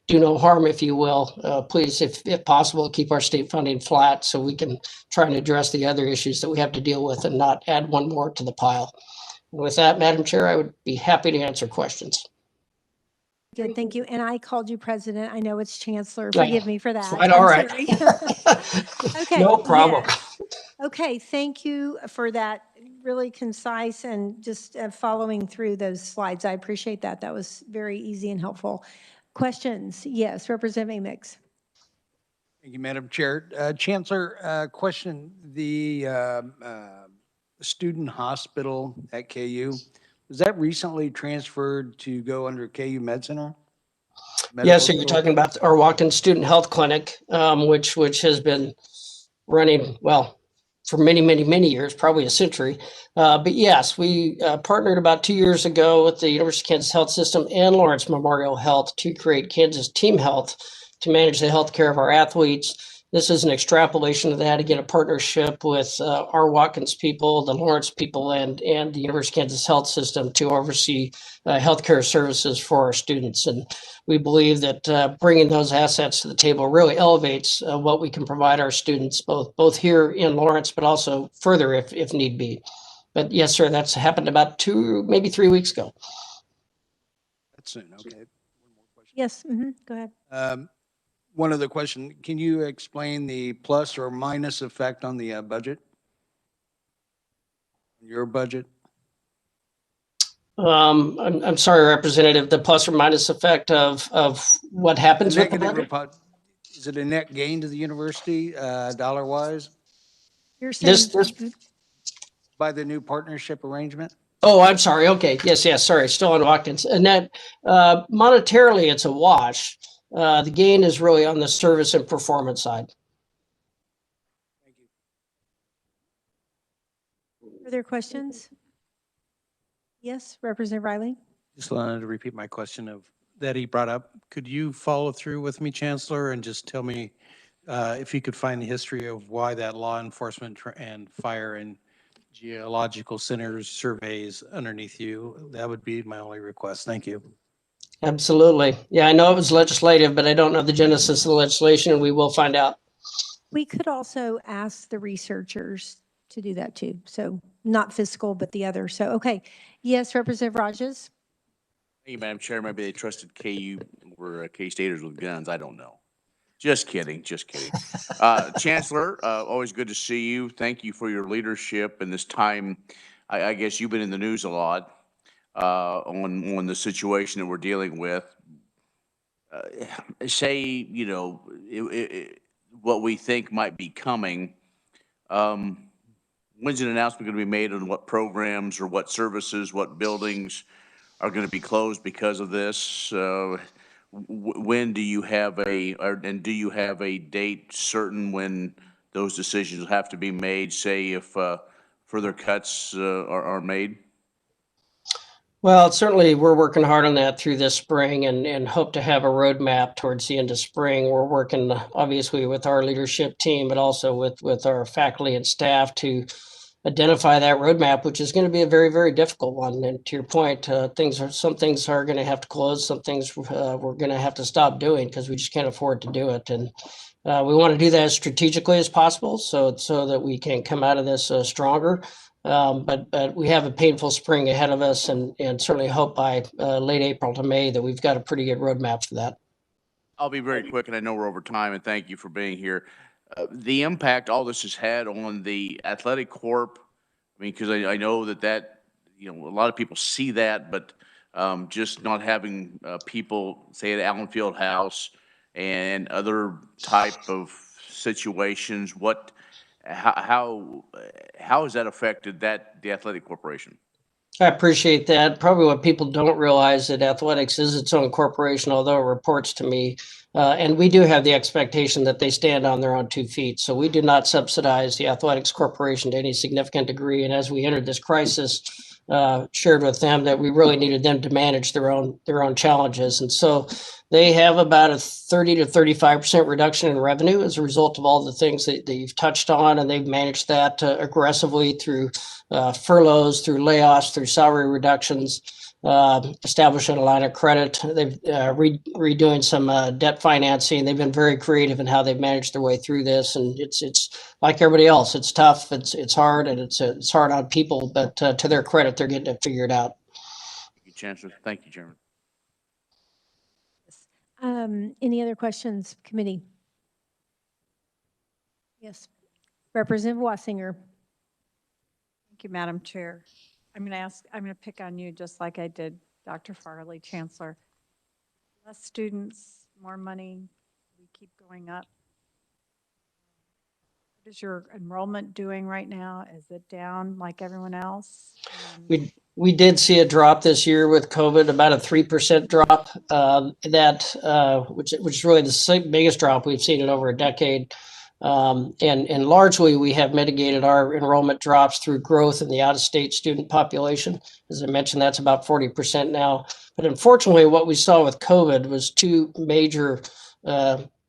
do no harm, if you will. Please, if possible, keep our state funding flat so we can try and address the other issues that we have to deal with and not add one more to the pile. And with that, Madam Chair, I would be happy to answer questions. Good, thank you. And I called you president. I know it's chancellor. Forgive me for that. Quite all right. Okay. No problem. Yes. Okay, thank you for that really concise and just following through those slides. I appreciate that. That was very easy and helpful. Questions? Yes, Representative Mix. Thank you, Madam Chair. Chancellor, question. The student hospital at KU, was that recently transferred to go under KU Med Center? Yes, so you're talking about our walk-in student health clinic, which has been running, well, for many, many, many years, probably a century. But yes, we partnered about 2 years ago with the University of Kansas Health System and Lawrence Memorial Health to create Kansas Team Health to manage the health care of our athletes. This is an extrapolation of that, again, a partnership with our Watkins people, the Lawrence people, and the University of Kansas Health System to oversee healthcare services for our students. And we believe that bringing those assets to the table really elevates what we can provide our students, both here in Lawrence, but also further if need be. But yes, sir, that's happened about 2, maybe 3 weeks ago. That's soon, okay. One more question. Yes, go ahead. One other question. Can you explain the plus or minus effect on the budget? Your budget? I'm sorry, Representative, the plus or minus effect of what happens with the budget? Is it a net gain to the university, dollar-wise? You're saying By the new partnership arrangement? Oh, I'm sorry. Okay. Yes. Sorry. Still on Watkins. And that monetarily, it's a wash. The gain is really on the service and performance side. Thank you. Further questions? Yes, Representative Riley. Just wanted to repeat my question that he brought up. Could you follow through with me, Chancellor, and just tell me if you could find the history of why that law enforcement and fire and geological centers surveys underneath you? That would be my only request. Thank you. Absolutely. Yeah, I know it was legislative, but I don't know the genesis of the legislation, and we will find out. We could also ask the researchers to do that too. So not fiscal, but the other. So, okay. Yes, Representative Rajas. Thank you, Madam Chair. Maybe they trusted KU or K-Staters with guns. I don't know. Just kidding. Chancellor, always good to see you. Thank you for your leadership in this time. I guess you've been in the news a lot on the situation that we're dealing with. Say, what we think might be coming. When's an announcement going to be made on what programs or what services, what buildings are going to be closed because of this? When do you have do you have a date certain when those decisions have to be made, say if further cuts are made? Well, certainly we're working hard on that through this spring and hope to have a roadmap towards the end of spring. We're working obviously with our leadership team, but also with our faculty and staff to identify that roadmap, which is going to be a very, very difficult one. And to your point, some things are going to have to close. Some things we're going to have to stop doing because we just can't afford to do it. And we want to do that as strategically as possible so that we can come out of this stronger. But we have a painful spring ahead of us and certainly hope by late April to May that we've got a pretty good roadmap for that. I'll be very quick, and I know we're over time, and thank you for being here. The impact all this has had on the athletic corp, I mean, because I know that, you know, a lot of people see that, but just not having people, say, at Allen Fieldhouse and other type of situations, how has that affected the athletic corporation? I appreciate that. Probably what people don't realize that athletics is its own corporation, although it reports to me. And we do have the expectation that they stand on their own 2 feet. So we do not subsidize the athletics corporation to any significant degree. And as we entered this crisis, shared with them that we really needed them to manage their own challenges. And so they have about a 30 to 35% reduction in revenue as a result of all the things that you've touched on. And they've managed that aggressively through furloughs, through layoffs, through salary reductions, establishing a line of credit. They've redoing some debt financing. They've been very creative in how they've managed their way through this. And it's like everybody else. It's tough. It's hard, and it's hard on people. But to their credit, they're getting it figured out. Thank you, Chancellor. Thank you, Chairman. Any other questions, committee? Yes, Representative Wassinger. Thank you, Madam Chair. I'm going to pick on you just like I did Dr. Farley, Chancellor. Less students, more money, we keep going up. What is your enrollment doing right now? Is it down like everyone else? We did see a drop this year with COVID, about a 3% drop, which is really the biggest drop we've seen in over a decade. And largely we have mitigated our enrollment drops through growth in the out-of-state student population. As I mentioned, that's about 40% now. But unfortunately, what we saw with COVID was 2 major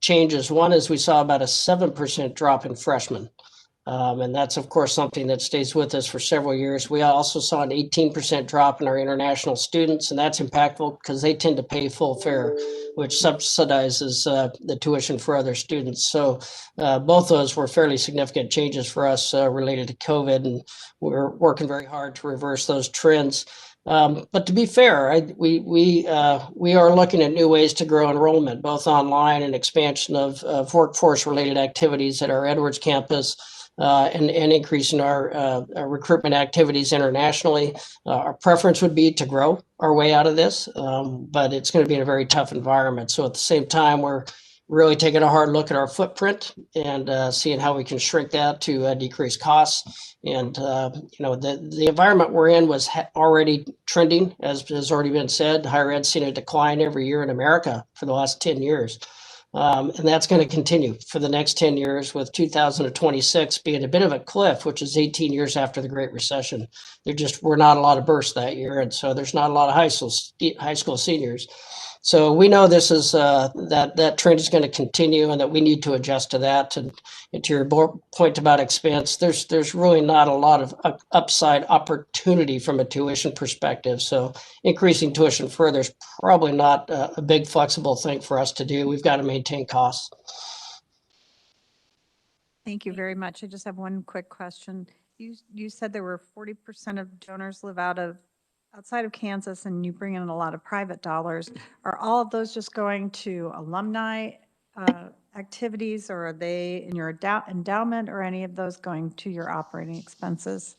changes. One is we saw about a 7% drop in freshmen. And that's, of course, something that stays with us for several years. We also saw an 18% drop in our international students, and that's impactful because they tend to pay full fare, which subsidizes the tuition for other students. So both those were fairly significant changes for us related to COVID, and we're working very hard to reverse those trends. But to be fair, we are looking at new ways to grow enrollment, both online and expansion of workforce-related activities at our Edwards campus. And increasing our recruitment activities internationally. Our preference would be to grow our way out of this, but it's going to be in a very tough environment. So at the same time, we're really taking a hard look at our footprint and seeing how we can shrink that to decrease costs. And the environment we're in was already trending, as has already been said. Higher ed's seen a decline every year in America for the last 10 years. And that's going to continue for the next 10 years, with 2026 being a bit of a cliff, which is 18 years after the Great Recession. There just were not a lot of births that year, and so there's not a lot of high school seniors. So we know this is that trend is going to continue, and that we need to adjust to that. And to your point about expense, there's really not a lot of upside opportunity from a tuition perspective. So increasing tuition further is probably not a big flexible thing for us to do. We've got to maintain costs. Thank you very much. I just have one quick question. You said there were 40% of donors live outside of Kansas, and you bring in a lot of private dollars. Are all of those just going to alumni activities, or are they in your endowment, or any of those going to your operating expenses?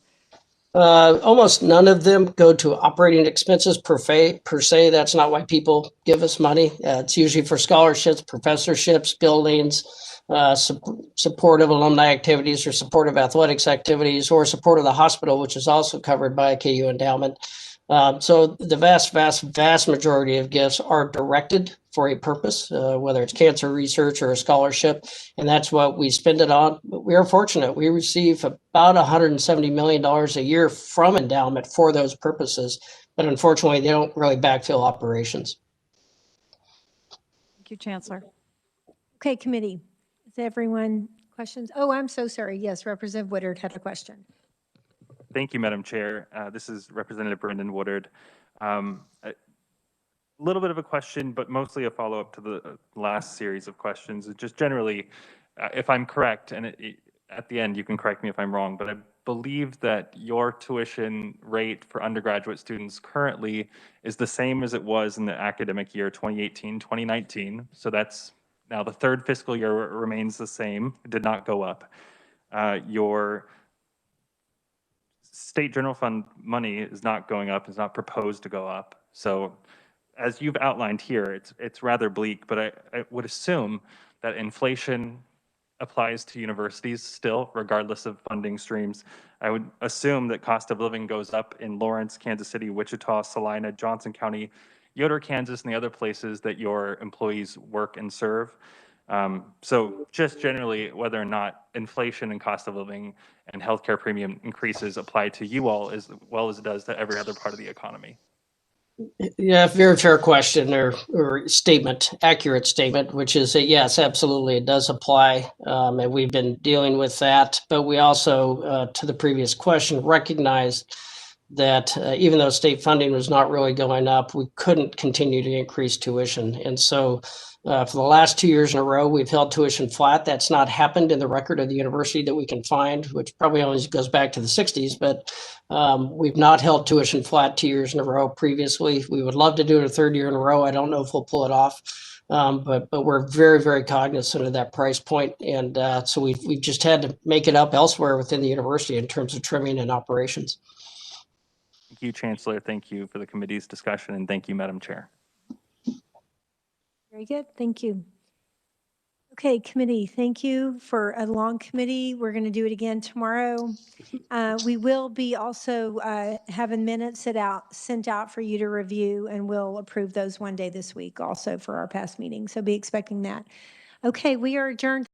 Almost none of them go to operating expenses per se. That's not why people give us money. It's usually for scholarships, professorships, buildings, supportive alumni activities, or supportive athletics activities, or support of the hospital, which is also covered by a KU endowment. So the vast majority of gifts are directed for a purpose, whether it's cancer research or a scholarship, and that's what we spend it on. But we are fortunate. We receive about $170 million a year from endowment for those purposes. but unfortunately, they don't really backfill operations. Thank you, Chancellor. Okay, committee. Is everyone questions? Oh, I'm so sorry. Yes, Representative Woodard had a question. Thank you, Madam Chair. This is Representative Brendan Woodard. A little bit of a question, but mostly a follow-up to the last series of questions. Just generally, if I'm correct, and at the end you can correct me if I'm wrong, but I believe that your tuition rate for undergraduate students currently is the same as it was in the academic year 2018-2019. So that's now the third fiscal year remains the same. It did not go up. Your state general fund money is not going up, is not proposed to go up. So as you've outlined here, it's rather bleak, but I would assume that inflation applies to universities still, regardless of funding streams. I would assume that cost of living goes up in Lawrence, Kansas City, Wichita, Salina, Johnson County, Yoder, Kansas, and the other places that your employees work and serve. So just generally, whether or not inflation and cost of living and healthcare premium increases apply to you all as well as it does to every other part of the economy. Yeah, very fair question or statement, accurate statement, which is that yes, absolutely, it does apply. And we've been dealing with that. But we also, to the previous question, recognized that even though state funding was not really going up, we couldn't continue to increase tuition. And so for the last 2 years in a row, we've held tuition flat. That's not happened in the record of the university that we can find, which probably only goes back to the 60s, but we've not held tuition flat 2 years in a row previously. We would love to do it a third year in a row. I don't know if we'll pull it off. But we're very, very cognizant of that price point. And so we've just had to make it up elsewhere within the university in terms of trimming and operations. Thank you, Chancellor. Thank you for the committee's discussion, and thank you, Madam Chair. Very good. Thank you. Okay, committee, thank you for a long committee. We're going to do it again tomorrow. We will be also having minutes sent out for you to review, and we'll approve those one day this week also for our past meeting. So be expecting that. Okay, we are adjourned.